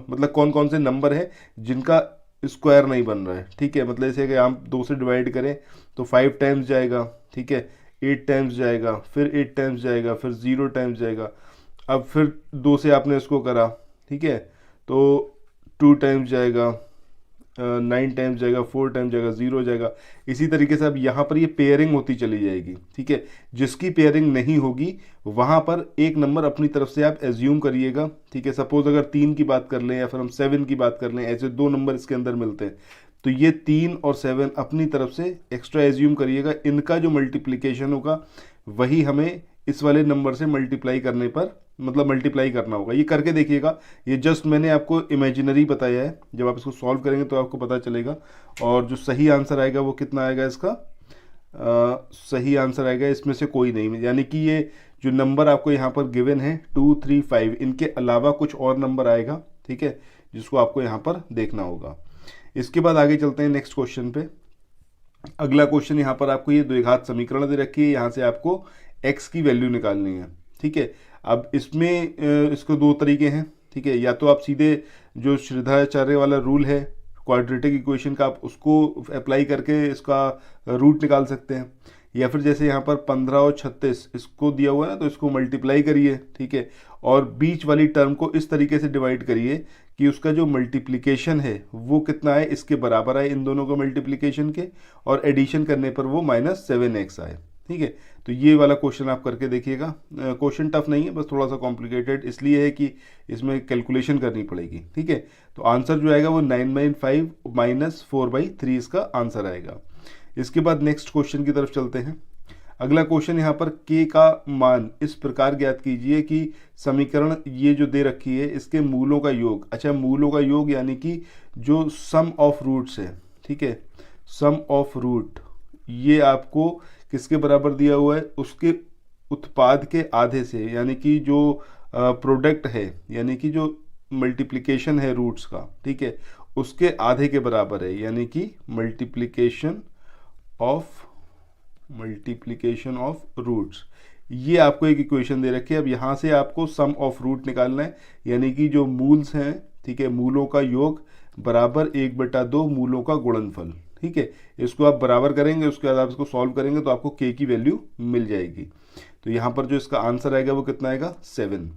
मतलब कौन कौन से नंबर हैं जिनका स्क्वायर नहीं बन रहा है, ठीक है। मतलब जैसे कि हम 2 से डिवाइड करें तो 5 टाइम्स जाएगा, ठीक है, 8 टाइम्स जाएगा, फिर 8 टाइम्स जाएगा, फिर 0 टाइम्स जाएगा। अब फिर 2 से आपने इसको करा, ठीक है, तो 2 टाइम्स जाएगा, 9 टाइम्स जाएगा, 4 टाइम्स जाएगा, 0 जाएगा। इसी तरीके से अब यहाँ पर ये पेयरिंग होती चली जाएगी, ठीक है। जिसकी पेयरिंग नहीं होगी वहाँ पर एक नंबर अपनी तरफ से आप एज्यूम करिएगा, ठीक है। सपोज अगर 3 की बात कर लें या फिर हम 7 की बात कर लें, ऐसे 2 नंबर इसके अंदर मिलते हैं, तो ये 3 और 7 अपनी तरफ से एक्स्ट्रा एज्यूम करिएगा। इनका जो मल्टीप्लिकेशन होगा वही हमें इस वाले नंबर से मल्टीप्लाई करने पर मतलब मल्टीप्लाई करना होगा। ये करके देखिएगा, ये जस्ट मैंने आपको इमेजिनरी बताया है, जब आप इसको सॉल्व करेंगे तो आपको पता चलेगा। और जो सही आंसर आएगा वो कितना आएगा, इसका सही आंसर आएगा इसमें से कोई नहीं, यानी कि ये जो नंबर आपको यहाँ पर गिवन है 2 3 5, इनके अलावा कुछ और नंबर आएगा, ठीक है, जिसको आपको यहाँ पर देखना होगा। इसके बाद आगे चलते हैं नेक्स्ट क्वेश्चन पे। अगला क्वेश्चन यहाँ पर आपको ये द्विघात समीकरण दे रखी है, यहाँ से आपको x की वैल्यू निकालनी है, ठीक है। अब इसमें इसको 2 तरीके हैं, ठीक है। या तो आप सीधे जो श्रीधराचार्य वाला रूल है क्वाड्रेटिक इक्वेशन का, आप उसको अप्लाई करके इसका रूट निकाल सकते हैं, या फिर जैसे यहाँ पर 15 और 36 इसको दिया हुआ है ना, तो इसको मल्टीप्लाई करिए, ठीक है, और बीच वाली टर्म को इस तरीके से डिवाइड करिए कि उसका जो मल्टीप्लिकेशन है वो कितना है, इसके बराबर आए इन दोनों को मल्टीप्लिकेशन के, और एडिशन करने पर वो -7x आए, ठीक है। तो ये वाला क्वेश्चन आप करके देखिएगा। क्वेश्चन टफ नहीं है, बस थोड़ा सा कॉम्प्लिकेटेड इसलिए है कि इसमें कैलकुलेशन करनी पड़ेगी, ठीक है। तो आंसर जो आएगा वो 9/5 -4/3 इसका आंसर आएगा। इसके बाद नेक्स्ट क्वेश्चन की तरफ चलते हैं। अगला क्वेश्चन यहाँ पर k का मान इस प्रकार ज्ञात कीजिए कि समीकरण ये जो दे रखी है इसके मूलों का योग। अच्छा, मूलों का योग यानी कि जो सम ऑफ रूट्स है, ठीक है, सम ऑफ रूट ये आपको किसके बराबर दिया हुआ है, उसके उत्पाद के आधे से, यानी कि जो प्रोडक्ट है यानी कि जो मल्टीप्लिकेशन है रूट्स का, ठीक है, उसके आधे के बराबर है, यानी कि मल्टीप्लिकेशन ऑफ रूट्स। ये आपको एक इक्वेशन दे रखी है। अब यहाँ से आपको सम ऑफ रूट निकालना है, यानी कि जो मूल्स हैं, ठीक है, मूलों का योग बराबर 1/2 मूलों का गुणनफल, ठीक है। इसको आप बराबर करेंगे, उसके बाद आप इसको सॉल्व करेंगे तो आपको k की वैल्यू मिल जाएगी। तो यहाँ पर जो इसका आंसर आएगा वो कितना आएगा, 7।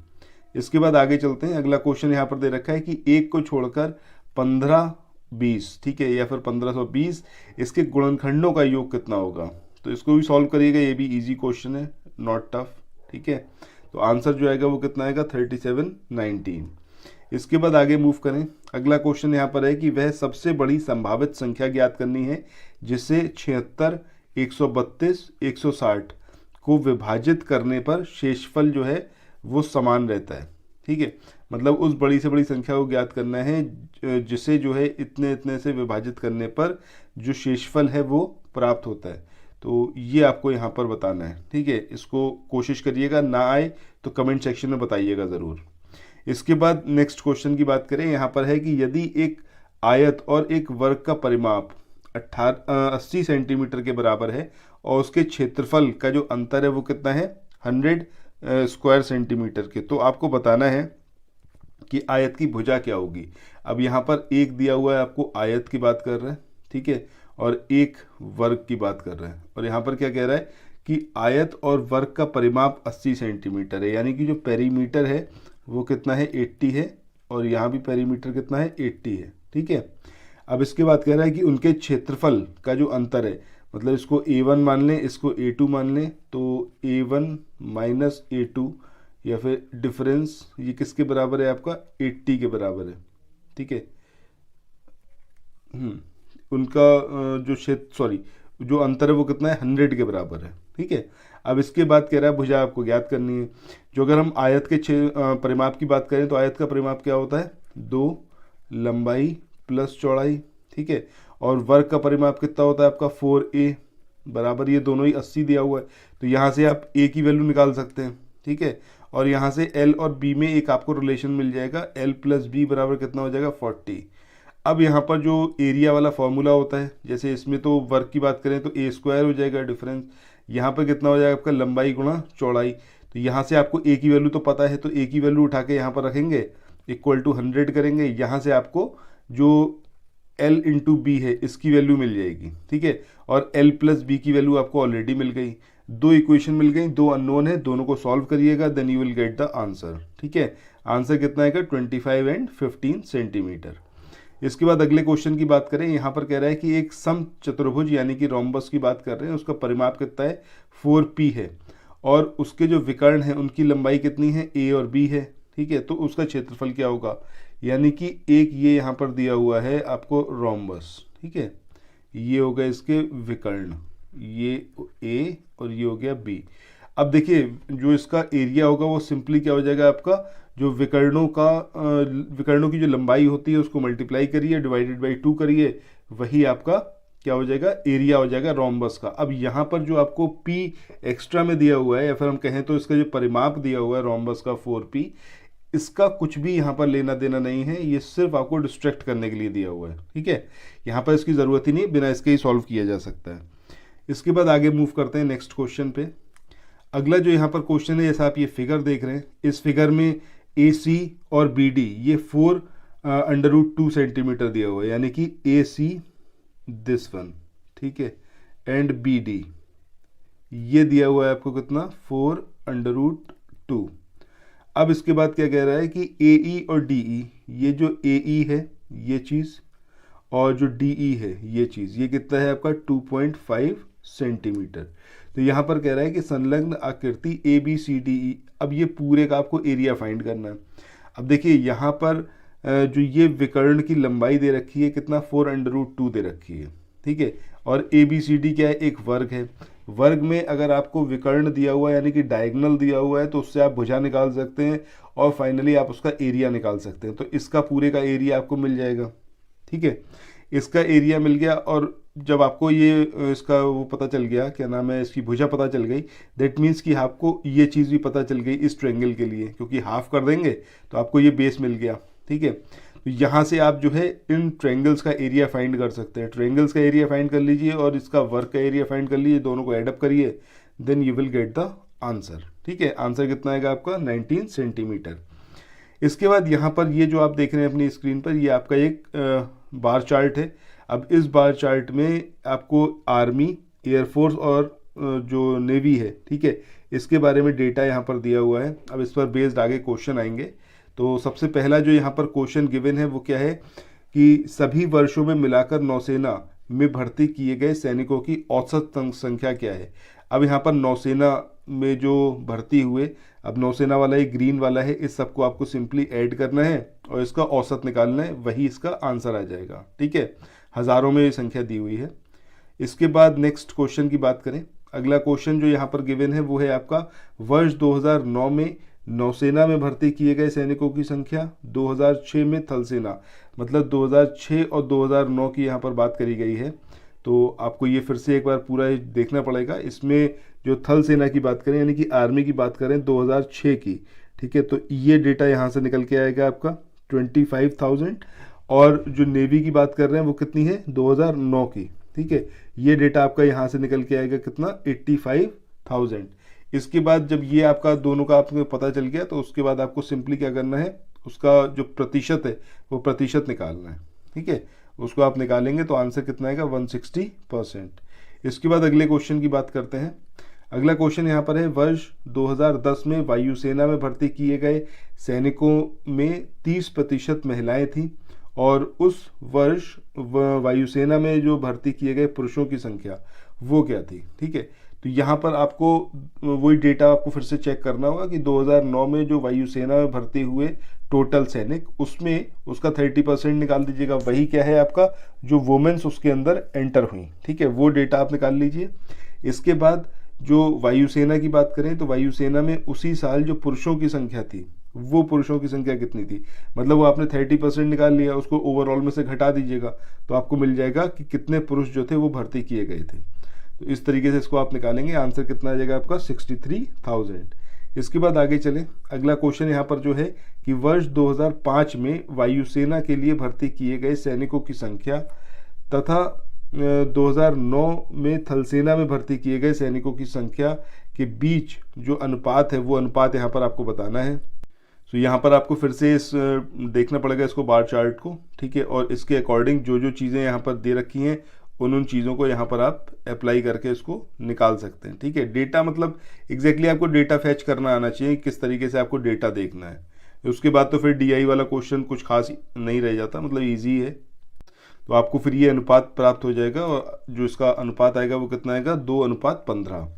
इसके बाद आगे चलते हैं। अगला क्वेश्चन यहाँ पर दे रखा है कि 1 को छोड़कर 1520, ठीक है, या फिर 1520 इसके गुणनखंडों का योग कितना होगा। तो इसको भी सॉल्व करिएगा, ये भी इजी क्वेश्चन है, नॉट टफ, ठीक है। तो आंसर जो आएगा वो कितना आएगा, 3719। इसके बाद आगे मूव करें। अगला क्वेश्चन यहाँ पर है कि वह सबसे बड़ी संभावित संख्या ज्ञात करनी है जिसे 76, 132, 160 को विभाजित करने पर शेषफल जो है वो समान रहता है, ठीक है। मतलब उस बड़ी से बड़ी संख्या को ज्ञात करना है जिसे जो है इतने इतने से विभाजित करने पर जो शेषफल है वो प्राप्त होता है। तो ये आपको यहाँ पर बताना है, ठीक है। इसको कोशिश करिएगा, ना आए तो कमेंट सेक्शन में बताइएगा ज़रूर। इसके बाद नेक्स्ट क्वेश्चन की बात करें। यहाँ पर है कि यदि एक आयत और एक वर्ग का परिमाप 80 सेंटीमीटर के बराबर है और उसके क्षेत्रफल का जो अंतर है वो कितना है, 100 स्क्वायर सेंटीमीटर के, तो आपको बताना है कि आयत की भुजा क्या होगी। अब यहाँ पर एक दिया हुआ है, आपको आयत की बात कर रहा है, ठीक है, और एक वर्ग की बात कर रहा है। और यहाँ पर क्या कह रहा है कि आयत और वर्ग का परिमाप 80 सेंटीमीटर है, यानी कि जो पेरीमीटर है वो कितना है, 80 है, और यहाँ भी पेरीमीटर कितना है, 80 है, ठीक है। अब इसके बाद कह रहा है कि उनके क्षेत्रफल का जो अंतर है, मतलब इसको A1 मान लें, इसको A2 मान लें, तो A1 माइनस A2 या फिर डिफरेंस ये किसके बराबर है, आपका 80 के बराबर है, ठीक है। उनका जो अंतर है वो कितना है, 100 के बराबर है, ठीक है। अब इसके बाद कह रहा है भुजा आपको ज्ञात करनी है। जो अगर हम आयत के परिमाप की बात करें तो आयत का परिमाप क्या होता है, 2 लंबाई प्लस चौड़ाई, ठीक है। और वर्ग का परिमाप कितना होता है आपका, 4a बराबर, ये दोनों ही 80 दिया हुआ है, तो यहाँ से आप a की वैल्यू निकाल सकते हैं, ठीक है। और यहाँ से l और b में एक आपको रिलेशन मिल जाएगा, l प्लस b बराबर कितना हो जाएगा, 40। अब यहाँ पर जो एरिया वाला फॉर्मूला होता है, जैसे इसमें तो वर्ग की बात करें तो a स्क्वायर हो जाएगा डिफरेंस, यहाँ पर कितना हो जाएगा आपका लंबाई गुणा चौड़ाई। तो यहाँ से आपको a की वैल्यू तो पता है, तो a की वैल्यू उठा के यहाँ पर रखेंगे, इक्वल टू 100 करेंगे, यहाँ से आपको जो l इंटू बी है इसकी वैल्यू मिल जाएगी, ठीक है। और l प्लस बी की वैल्यू आपको ऑलरेडी मिल गई, दो इक्वेशन मिल गई, दो अननोन है, दोनों को सॉल्व करिएगा, then you will get the answer, ठीक है। आंसर कितना आएगा, 25 एंड 15 सेंटीमीटर। इसके बाद अगले क्वेश्चन की बात करें। यहाँ पर कह रहा है कि एक सम चतुर्भुज यानी कि रोम्बस की बात कर रहे हैं, उसका परिमाप कितना है, 4p है, और उसके जो विकर्ण हैं उनकी लंबाई कितनी है, a और b है, ठीक है। तो उसका क्षेत्रफल क्या होगा, यानी कि एक ये यहाँ पर दिया हुआ है आपको रोम्बस, ठीक है, ये हो गया इसके विकर्ण, ये a और ये हो गया b। अब देखिए जो इसका एरिया होगा वो सिंपली क्या हो जाएगा, आपका जो विकर्णों की जो लंबाई होती है उसको मल्टीप्लाई करिए, डिवाइडेड बाई 2 करिए, वही आपका क्या हो जाएगा, एरिया हो जाएगा रोम्बस का। अब यहाँ पर जो आपको p एक्स्ट्रा में दिया हुआ है, या फिर हम कहें तो इसका जो परिमाप दिया हुआ है रोम्बस का 4p, इसका कुछ भी यहाँ पर लेना देना नहीं है, ये सिर्फ आपको डिस्ट्रैक्ट करने के लिए दिया हुआ है, ठीक है। यहाँ पर इसकी ज़रूरत ही नहीं, बिना इसके ही सॉल्व किया जा सकता है। इसके बाद आगे मूव करते हैं नेक्स्ट क्वेश्चन पे। अगला जो यहाँ पर क्वेश्चन है, जैसा आप ये फिगर देख रहे हैं, इस फिगर में AC और BD ये 4√2 सेंटीमीटर दिया हुआ है, यानी कि AC दिस वन, ठीक है, एंड BD ये दिया हुआ है आपको कितना, 4√2। अब इसके बाद क्या कह रहा है कि AE और DE, ये जो AE है ये चीज़ और जो DE है ये चीज़, ये कितना है आपका 2.5 सेंटीमीटर। तो यहाँ पर कह रहा है कि संलग्न आकृति ABCDE, अब ये पूरे का आपको एरिया फाइंड करना है। अब देखिए यहाँ पर जो ये विकर्ण की लंबाई दे रखी है कितना, 4√2 दे रखी है, ठीक है, और ABCD क्या है, एक वर्ग है। वर्ग में अगर आपको विकर्ण दिया हुआ है यानी कि डायगोनल दिया हुआ है तो उससे आप भुजा निकाल सकते हैं और फाइनली आप उसका एरिया निकाल सकते हैं। तो इसका पूरे का एरिया आपको मिल जाएगा, ठीक है, इसका एरिया मिल गया। और जब आपको ये इसका वो पता चल गया, क्या नाम है, इसकी भुजा पता चल गई, दैट मीन्स कि आपको ये चीज़ भी पता चल गई इस ट्रायंगल के लिए, क्योंकि हाफ कर देंगे तो आपको ये बेस मिल गया, ठीक है। तो यहाँ से आप जो है इन ट्रायंगल्स का एरिया फाइंड कर सकते हैं। ट्रायंगल्स का एरिया फाइंड कर लीजिए और इसका वर्ग का एरिया फाइंड कर लीजिए, दोनों को एडअप करिए, then you will get the answer, ठीक है। आंसर कितना आएगा आपका 19 सेंटीमीटर। इसके बाद यहाँ पर ये जो आप देख रहे हैं अपनी स्क्रीन पर, ये आपका एक बार चार्ट है। अब इस बार चार्ट में आपको आर्मी, एयरफोर्स और जो नेवी है, ठीक है, इसके बारे में डेटा यहाँ पर दिया हुआ है। अब इस पर बेस्ड आगे क्वेश्चन आएंगे। तो सबसे पहला जो यहाँ पर क्वेश्चन गिवन है वो क्या है कि सभी वर्षों में मिलाकर नौसेना में भर्ती किए गए सैनिकों की औसत संख्या क्या है। अब यहाँ पर नौसेना में जो भर्ती हुए, अब नौसेना वाला ये ग्रीन वाला है, इस सबको आपको सिंपली ऐड करना है और इसका औसत निकालना है, वही इसका आंसर आ जाएगा, ठीक है। हज़ारों में ये संख्या दी हुई है। इसके बाद नेक्स्ट क्वेश्चन की बात करें, अगला क्वेश्चन जो यहाँ पर गिवन है वो है आपका वर्ष 2009 में नौसेना में भर्ती किए गए सैनिकों की संख्या, 2006 में थल सेना, मतलब 2006 और 2009 की यहाँ पर बात करी गई है। तो आपको ये फिर से एक बार पूरा देखना पड़ेगा। इसमें जो थल सेना की बात करें यानी कि आर्मी की बात करें 2006 की, ठीक है, तो ये डेटा यहाँ से निकल के आएगा आपका 25,000। और जो नेवी की बात कर रहे हैं वो कितनी है, 2009 की, ठीक है, ये डेटा आपका यहाँ से निकल के आएगा कितना, 85,000। इसके बाद जब ये आपका दोनों का आपको पता चल गया तो उसके बाद आपको सिंपली क्या करना है, उसका जो प्रतिशत है वो प्रतिशत निकालना है, ठीक है, उसको आप निकालेंगे तो आंसर कितना आएगा, 160%। इसके बाद अगले क्वेश्चन की बात करते हैं। अगला क्वेश्चन यहाँ पर है वर्ष 2010 में वायुसेना में भर्ती किए गए सैनिकों में 30% महिलाएं थीं और उस वर्ष वायुसेना में जो भर्ती किए गए पुरुषों की संख्या वो क्या थी, ठीक है। तो यहाँ पर आपको वही डेटा आपको फिर से चेक करना होगा कि 2009 में जो वायुसेना में भर्ती हुए टोटल सैनिक, उसमें उसका 30% निकाल दीजिएगा, वही क्या है आपका जो वुमेन्स उसके अंदर एंटर हुई, ठीक है, वो डेटा आप निकाल लीजिए। इसके बाद जो वायुसेना की बात करें तो वायुसेना में उसी साल जो पुरुषों की संख्या थी वो पुरुषों की संख्या कितनी थी, मतलब वो आपने 30% निकाल लिया, उसको ओवरऑल में से घटा दीजिएगा तो आपको मिल जाएगा कि कितने पुरुष जो थे वो भर्ती किए गए थे। तो इस तरीके से इसको आप निकालेंगे, आंसर कितना आ जाएगा आपका 63,000। इसके बाद आगे चलें, अगला क्वेश्चन यहाँ पर जो है कि वर्ष 2005 में वायुसेना के लिए भर्ती किए गए सैनिकों की संख्या तथा 2009 में थलसेना में भर्ती किए गए सैनिकों की संख्या के बीच जो अनुपात है वो अनुपात यहाँ पर आपको बताना है। तो यहाँ पर आपको फिर से इस देखना पड़ेगा इसको बार चार्ट को, ठीक है, और इसके अकॉर्डिंग जो जो चीज़ें यहाँ पर दे रखी हैं उन चीज़ों को यहाँ पर आप अप्लाई करके इसको निकाल सकते हैं, ठीक है। डेटा मतलब एग्जैक्टली आपको डेटा फैच करना आना चाहिए, किस तरीके से आपको डेटा देखना है। उसके बाद तो फिर डीआई वाला क्वेश्चन कुछ खास नहीं रह जाता, मतलब ईजी है। तो आपको फिर ये अनुपात प्राप्त हो जाएगा और जो इसका अनुपात आएगा वो कितना आएगा, 2:15।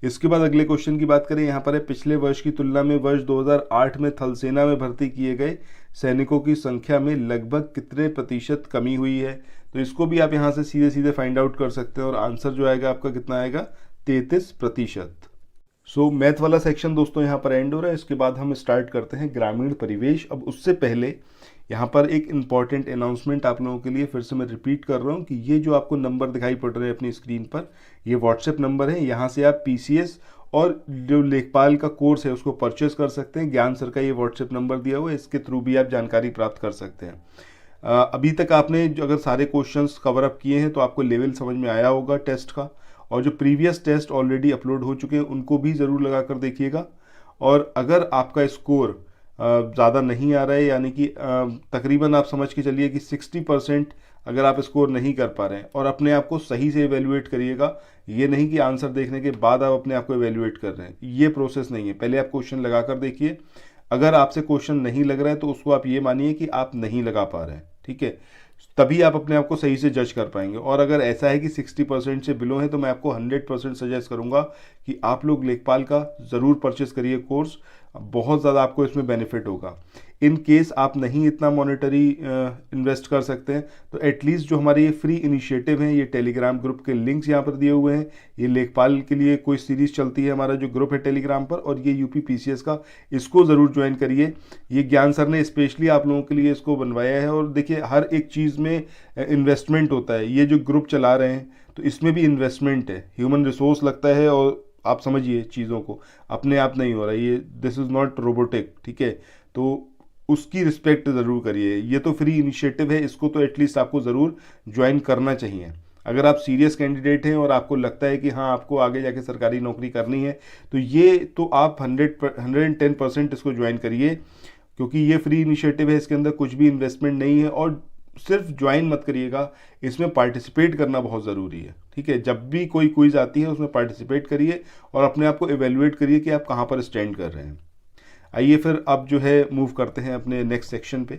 इसके बाद अगले क्वेश्चन की बात करें, यहाँ पर है पिछले वर्ष की तुलना में वर्ष 2008 में थलसेना में भर्ती किए गए सैनिकों की संख्या में लगभग कितने प्रतिशत कमी हुई है। तो इसको भी आप यहाँ से सीधे सीधे फाइंड आउट कर सकते हैं और आंसर जो आएगा आपका कितना आएगा, 33%। सो मैथ वाला सेक्शन दोस्तों यहाँ पर एंड हो रहा है। इसके बाद हम स्टार्ट करते हैं ग्रामीण परिवेश। अब उससे पहले यहाँ पर एक इम्पॉर्टेंट अनाउंसमेंट आप लोगों के लिए फिर से मैं रिपीट कर रहा हूँ कि ये जो आपको नंबर दिखाई पड़ रहे हैं अपनी स्क्रीन पर, ये व्हाट्सएप नंबर है। यहाँ से आप पीसीएस और जो लेखपाल का कोर्स है उसको परचेस कर सकते हैं। ज्ञान सर का ये व्हाट्सएप नंबर दिया हुआ है, इसके थ्रू भी आप जानकारी प्राप्त कर सकते हैं। अभी तक आपने जो अगर सारे क्वेश्चंस कवर अप किए हैं तो आपको लेवल समझ में आया होगा टेस्ट का, और जो प्रीवियस टेस्ट ऑलरेडी अपलोड हो चुके हैं उनको भी ज़रूर लगा कर देखिएगा। और अगर आपका स्कोर ज़्यादा नहीं आ रहा है, यानी कि तकरीबन आप समझ के चलिए कि 60% अगर आप स्कोर नहीं कर पा रहे हैं, और अपने आप को सही से एवेल्युएट करिएगा। ये नहीं कि आंसर देखने के बाद आप अपने आप को एवेल्युएट कर रहे हैं, ये प्रोसेस नहीं है। पहले आप क्वेश्चन लगा कर देखिए, अगर आपसे क्वेश्चन नहीं लग रहा है तो उसको आप ये मानिए कि आप नहीं लगा पा रहे हैं, ठीक है, तभी आप अपने आप को सही से जज कर पाएंगे। और अगर ऐसा है कि 60% से बिलो है तो मैं आपको 100% सजेस्ट करूंगा कि आप लोग लेखपाल का ज़रूर परचेस करिए कोर्स। बहुत ज़्यादा आपको इसमें बेनिफिट होगा। इन केस आप नहीं इतना मॉनेटरी इन्वेस्ट कर सकते हैं तो एटलीस्ट जो हमारे ये फ्री इनिशिएटिव हैं, ये टेलीग्राम ग्रुप के लिंक्स यहाँ पर दिए हुए हैं। ये लेखपाल के लिए कोई सीरीज़ चलती है, हमारा जो ग्रुप है टेलीग्राम पर, और ये यूपी पीसीएस का, इसको ज़रूर ज्वाइन करिए। ये ज्ञान सर ने स्पेशली आप लोगों के लिए इसको बनवाया है। और देखिए हर एक चीज़ में इन्वेस्टमेंट होता है। ये जो ग्रुप चला रहे हैं तो इसमें भी इन्वेस्टमेंट है, ह्यूमन रिसोर्स लगता है, और आप समझिए चीज़ों को, अपने आप नहीं हो रहा ये, दिस इज़ नॉट रोबोटिक, ठीक है। तो उसकी रिस्पेक्ट ज़रूर करिए। ये तो फ्री इनिशिएटिव है, इसको तो एटलीस्ट आपको ज़रूर ज्वाइन करना चाहिए। अगर आप सीरियस कैंडिडेट हैं और आपको लगता है कि हाँ आपको आगे जाके सरकारी नौकरी करनी है तो ये तो आप 110% इसको ज्वाइन करिए, क्योंकि ये फ्री इनिशिएटिव है, इसके अंदर कुछ भी इन्वेस्टमेंट नहीं है। और सिर्फ ज्वाइन मत करिएगा, इसमें पार्टिसिपेट करना बहुत ज़रूरी है, ठीक है। जब भी कोई क्विज आती है उसमें पार्टिसिपेट करिए और अपने आप को एवेल्युएट करिए कि आप कहाँ पर स्टैंड कर रहे हैं। आइए फिर अब जो है मूव करते हैं अपने नेक्स्ट सेक्शन पे।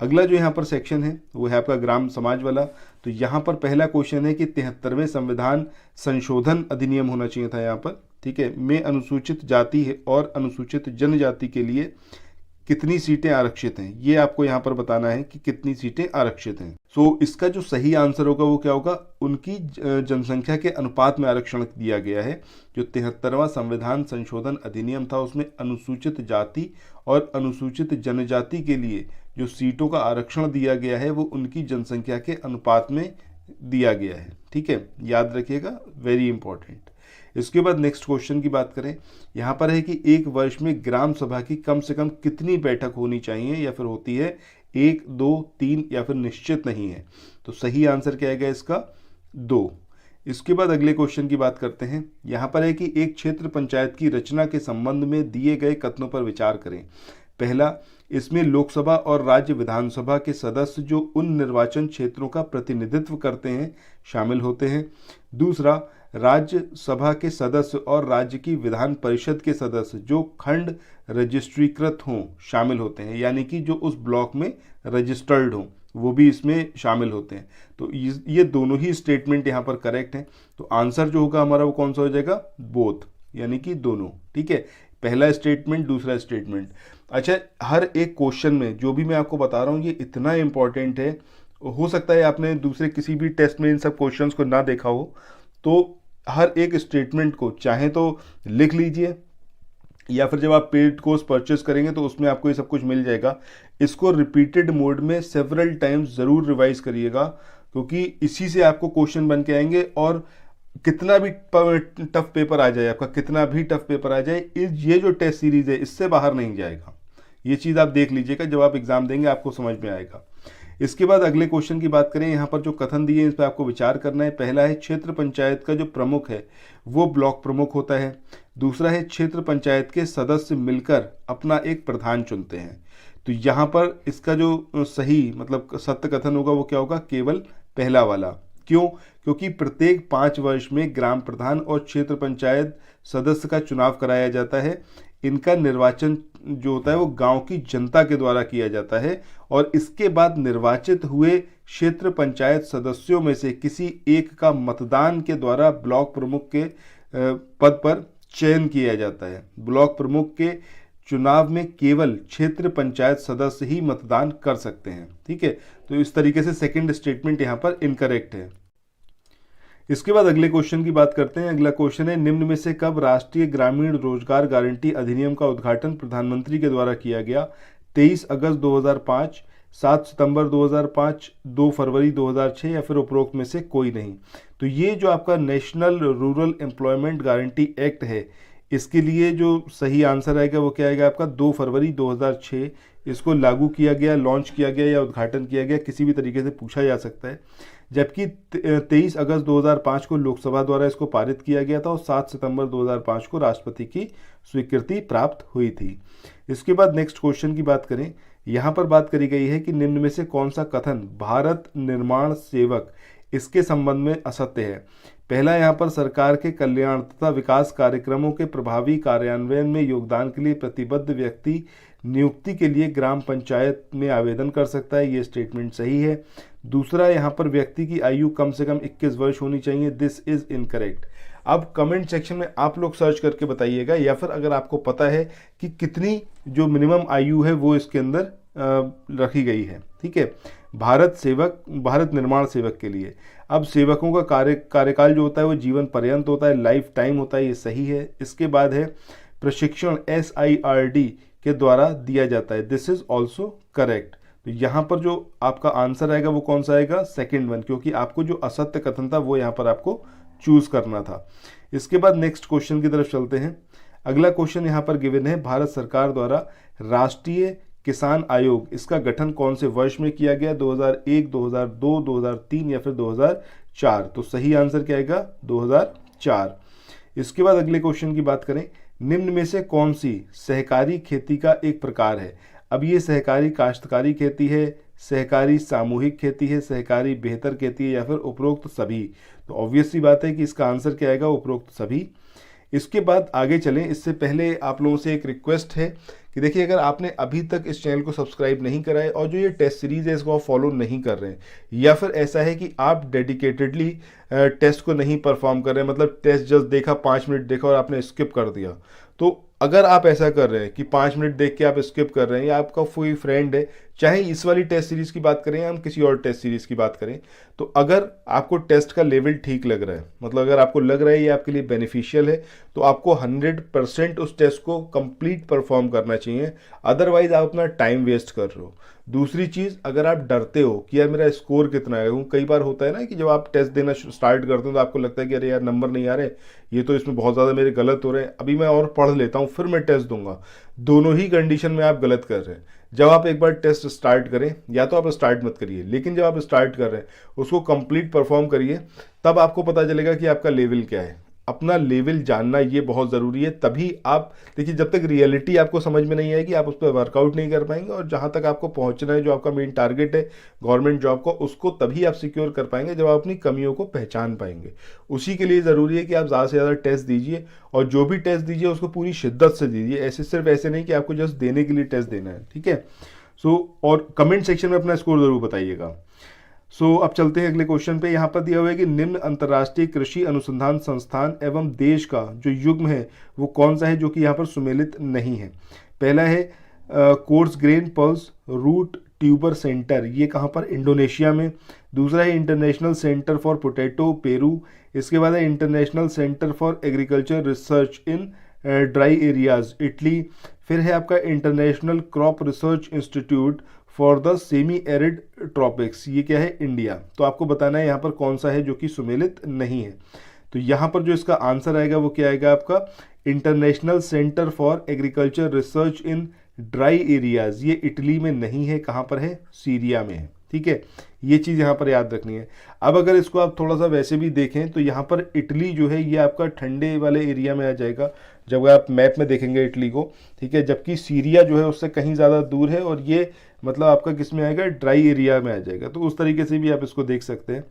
अगला जो यहाँ पर सेक्शन है वो है आपका ग्राम समाज वाला। तो यहाँ पर पहला क्वेश्चन है कि 73वें संविधान संशोधन अधिनियम होना चाहिए था यहाँ पर, ठीक है, में अनुसूचित जाति है और अनुसूचित जनजाति के लिए कितनी सीटें आरक्षित हैं, ये आपको यहाँ पर बताना है कि कितनी सीटें आरक्षित हैं। सो इसका जो सही आंसर होगा वो क्या होगा, उनकी जनसंख्या के अनुपात में आरक्षण दिया गया है। जो 73वां संविधान संशोधन अधिनियम था उसमें अनुसूचित जाति और अनुसूचित जनजाति के लिए जो सीटों का आरक्षण दिया गया है वो उनकी जनसंख्या के अनुपात में दिया गया है, ठीक है, याद रखिएगा, वेरी इंपॉर्टेंट। इसके बाद नेक्स्ट क्वेश्चन की बात करें, यहाँ पर है कि एक वर्ष में ग्राम सभा की कम से कम कितनी बैठक होनी चाहिए, या फिर होती है 1, 2, 3 या फिर निश्चित नहीं है। तो सही आंसर क्या आएगा इसका, 2। इसके बाद अगले क्वेश्चन की बात करते हैं। यहाँ पर है कि एक क्षेत्र पंचायत की रचना के संबंध में दिए गए कथनों पर विचार करें। पहला, इसमें लोकसभा और राज्य विधानसभा के सदस्य जो उन निर्वाचन क्षेत्रों का प्रतिनिधित्व करते हैं शामिल होते हैं। दूसरा, राज्यसभा के सदस्य और राज्य की विधान परिषद के सदस्य जो खंड रजिस्ट्रीकृत हों शामिल होते हैं, यानी कि जो उस ब्लॉक में रजिस्टर्ड हों वो भी इसमें शामिल होते हैं। तो ये दोनों ही स्टेटमेंट यहाँ पर करेक्ट हैं। तो आंसर जो होगा हमारा वो कौन सा हो जाएगा, बोथ, यानी कि दोनों, ठीक है, पहला स्टेटमेंट दूसरा स्टेटमेंट। अच्छा, हर एक क्वेश्चन में जो भी मैं आपको बता रहा हूँ ये इतना इंपॉर्टेंट है, हो सकता है आपने दूसरे किसी भी टेस्ट में इन सब क्वेश्चंस को ना देखा हो, तो हर एक स्टेटमेंट को चाहे तो लिख लीजिए, या फिर जब आप पेड कोर्स परचेस करेंगे तो उसमें आपको ये सब कुछ मिल जाएगा। इसको रिपीटेड मोड में सेवरल टाइम्स ज़रूर रिवाइज करिएगा, क्योंकि इसी से आपको क्वेश्चन बन के आएंगे। और कितना भी टफ पेपर आ जाए, आपका कितना भी टफ पेपर आ जाए, ये जो टेस्ट सीरीज है इससे बाहर नहीं जाएगा। ये चीज़ आप देख लीजिएगा, जब आप एग्जाम देंगे आपको समझ में आएगा। इसके बाद अगले क्वेश्चन की बात करें, यहाँ पर जो कथन दिए हैं इस पर आपको विचार करना है। पहला है क्षेत्र पंचायत का जो प्रमुख है वो ब्लॉक प्रमुख होता है। दूसरा है क्षेत्र पंचायत के सदस्य मिलकर अपना एक प्रधान चुनते हैं। तो यहाँ पर इसका जो सही मतलब सत्य कथन होगा वो क्या होगा, केवल पहला वाला। क्यों? क्योंकि प्रत्येक 5 वर्ष में ग्राम प्रधान और क्षेत्र पंचायत सदस्य का चुनाव कराया जाता है। इनका निर्वाचन जो होता है वो गांव की जनता के द्वारा किया जाता है, और इसके बाद निर्वाचित हुए क्षेत्र पंचायत सदस्यों में से किसी एक का मतदान के द्वारा ब्लॉक प्रमुख के पद पर चयन किया जाता है। ब्लॉक प्रमुख के चुनाव में केवल क्षेत्र पंचायत सदस्य ही मतदान कर सकते हैं, ठीक है। तो इस तरीके से सेकंड स्टेटमेंट यहाँ पर इनकरेक्ट है। इसके बाद अगले क्वेश्चन की बात करते हैं। अगला क्वेश्चन है, निम्न में से कब राष्ट्रीय ग्रामीण रोजगार गारंटी अधिनियम का उद्घाटन प्रधानमंत्री के द्वारा किया गया? 23 अगस्त 2005, 7 सितंबर 2005, 2 फरवरी 2006 या फिर उपरोक्त में से कोई नहीं। तो ये जो आपका national rural employment guarantee act है, इसके लिए जो सही आंसर आएगा वो क्या आएगा आपका, 2 फरवरी 2006 इसको लागू किया गया, लॉन्च किया गया या उद्घाटन किया गया, किसी भी तरीके से पूछा जा सकता है। जबकि 23 अगस्त 2005 को लोकसभा द्वारा इसको पारित किया गया था और 7 सितंबर 2005 को राष्ट्रपति की स्वीकृति प्राप्त हुई थी। इसके बाद नेक्स्ट क्वेश्चन की बात करें, यहाँ पर बात करी गई है कि निम्न में से कौन सा कथन भारत निर्माण सेवक इसके संबंध में असत्य है? पहला, यहाँ पर सरकार के कल्याण तथा विकास कार्यक्रमों के प्रभावी कार्यान्वयन में योगदान के लिए प्रतिबद्ध व्यक्ति नियुक्ति के लिए ग्राम पंचायत में आवेदन कर सकता है, ये स्टेटमेंट सही है। दूसरा, यहाँ पर व्यक्ति की आयु कम से कम 21 वर्ष होनी चाहिए, दिस इज इनकरेक्ट। अब कमेंट सेक्शन में आप लोग सर्च करके बताइएगा, या फिर अगर आपको पता है कि कितनी जो मिनिमम आयु है वो इसके अंदर रखी गई है। ठीक है, भारत निर्माण सेवक के लिए। अब सेवकों का कार्यकाल जो होता है वो जीवन पर्यंत होता है, लाइफ टाइम होता है, ये सही है। इसके बाद है प्रशिक्षण SIRD के द्वारा दिया जाता है, दिस इज ऑल्सो करेक्ट। तो यहाँ पर जो आपका आंसर आएगा वो कौन सा आएगा, सेकेंड वन, क्योंकि आपको जो असत्य कथन था वो यहाँ पर आपको चूज करना था। इसके बाद नेक्स्ट क्वेश्चन की तरफ चलते हैं। अगला क्वेश्चन यहाँ पर गिवन है, भारत सरकार द्वारा राष्ट्रीय किसान आयोग, इसका गठन कौन से वर्ष में किया गया, 2001, 2002, 2003 या फिर 2004। तो सही आंसर क्या आएगा, 2004। इसके बाद अगले क्वेश्चन की बात करें, निम्न में से कौन सी सहकारी खेती का एक प्रकार है। अब ये सहकारी काश्तकारी खेती है, सहकारी सामूहिक खेती है, सहकारी बेहतर खेती है, या फिर उपरोक्त सभी। तो ऑब्वियस सी बात है कि इसका आंसर क्या आएगा, उपरोक्त सभी। इसके बाद आगे चलें, इससे पहले आप लोगों से एक रिक्वेस्ट है कि देखिए, अगर आपने अभी तक इस चैनल को सब्सक्राइब नहीं करा है और जो ये टेस्ट सीरीज है इसको आप फॉलो नहीं कर रहे हैं, या फिर ऐसा है कि आप डेडिकेटेडली टेस्ट को नहीं परफॉर्म कर रहे हैं, मतलब टेस्ट जस्ट देखा, 5 मिनट देखा और आपने स्किप कर दिया, तो अगर आप ऐसा कर रहे हैं कि 5 मिनट देख के आप स्किप कर रहे हैं, या आपका कोई फ्रेंड है, चाहे इस वाली टेस्ट सीरीज की बात करें या हम किसी और टेस्ट सीरीज की बात करें, तो अगर आपको टेस्ट का लेवल ठीक लग रहा है, मतलब अगर आपको लग रहा है ये आपके लिए बेनिफिशियल है, तो आपको 100% उस टेस्ट को कंप्लीट परफॉर्म करना चाहिए, अदरवाइज आप अपना टाइम वेस्ट कर रहे हो। दूसरी चीज़, अगर आप डरते हो कि यार मेरा स्कोर कितना है, कई बार होता है ना कि जब आप टेस्ट देना स्टार्ट करते हो तो आपको लगता है कि अरे यार नंबर नहीं आ रहे, ये तो इसमें बहुत ज़्यादा मेरे गलत हो रहे हैं, अभी मैं और पढ़ लेता हूँ फिर मैं टेस्ट दूंगा। दोनों ही कंडीशन में आप गलत कर रहे हैं। जब आप एक बार टेस्ट स्टार्ट करें, या तो आप स्टार्ट मत करिए, लेकिन जब आप स्टार्ट कर रहे हैं उसको कंप्लीट परफॉर्म करिए, तब आपको पता चलेगा कि आपका लेवल क्या है। अपना लेवल जानना ये बहुत ज़रूरी है, तभी आप देखिए, जब तक रियलिटी आपको समझ में नहीं आएगी आप उस पर वर्कआउट नहीं कर पाएंगे, और जहाँ तक आपको पहुँचना है, जो आपका मेन टारगेट है गवर्नमेंट जॉब को, उसको तभी आप सिक्योर कर पाएंगे जब आप अपनी कमियों को पहचान पाएंगे। उसी के लिए ज़रूरी है कि आप ज़्यादा से ज़्यादा टेस्ट दीजिए, और जो भी टेस्ट दीजिए उसको पूरी शिद्दत से दीजिए, ऐसे सिर्फ ऐसे नहीं कि आपको जस्ट देने के लिए टेस्ट देना है। ठीक है, और कमेंट सेक्शन में अपना स्कोर ज़रूर बताइएगा। अब चलते हैं अगले क्वेश्चन पे। यहाँ पर दिया हुआ है कि निम्न अंतर्राष्ट्रीय कृषि अनुसंधान संस्थान एवं देश का जो युग्म है वो कौन सा है जो कि यहाँ पर सुमेलित नहीं है। पहला है coarse grain pulse root tuber centre, ये कहाँ पर, इंडोनेशिया में। दूसरा है international centre for potato, Peru. इसके बाद है international centre for agriculture research in dry areas, Italy. फिर है आपका international crop research institute for the semi arid tropics, ये क्या है, इंडिया। तो आपको बताना है यहाँ पर कौन सा है जो कि सुमेलित नहीं है। तो यहाँ पर जो इसका आंसर आएगा वो क्या आएगा आपका, international centre for agriculture research in dry areas, ये इटली में नहीं है, कहाँ पर है, सीरिया में है। ठीक है, ये चीज़ यहाँ पर याद रखनी है। अब अगर इसको आप थोड़ा सा वैसे भी देखें तो यहाँ पर इटली जो है ये आपका ठंडे वाले एरिया में आ जाएगा जब आप मैप में देखेंगे इटली को। ठीक है, जबकि सीरिया जो है उससे कहीं ज़्यादा दूर है, और ये मतलब आपका किस में आएगा, ड्राई एरिया में आ जाएगा। तो उस तरीके से भी आप इसको देख सकते हैं।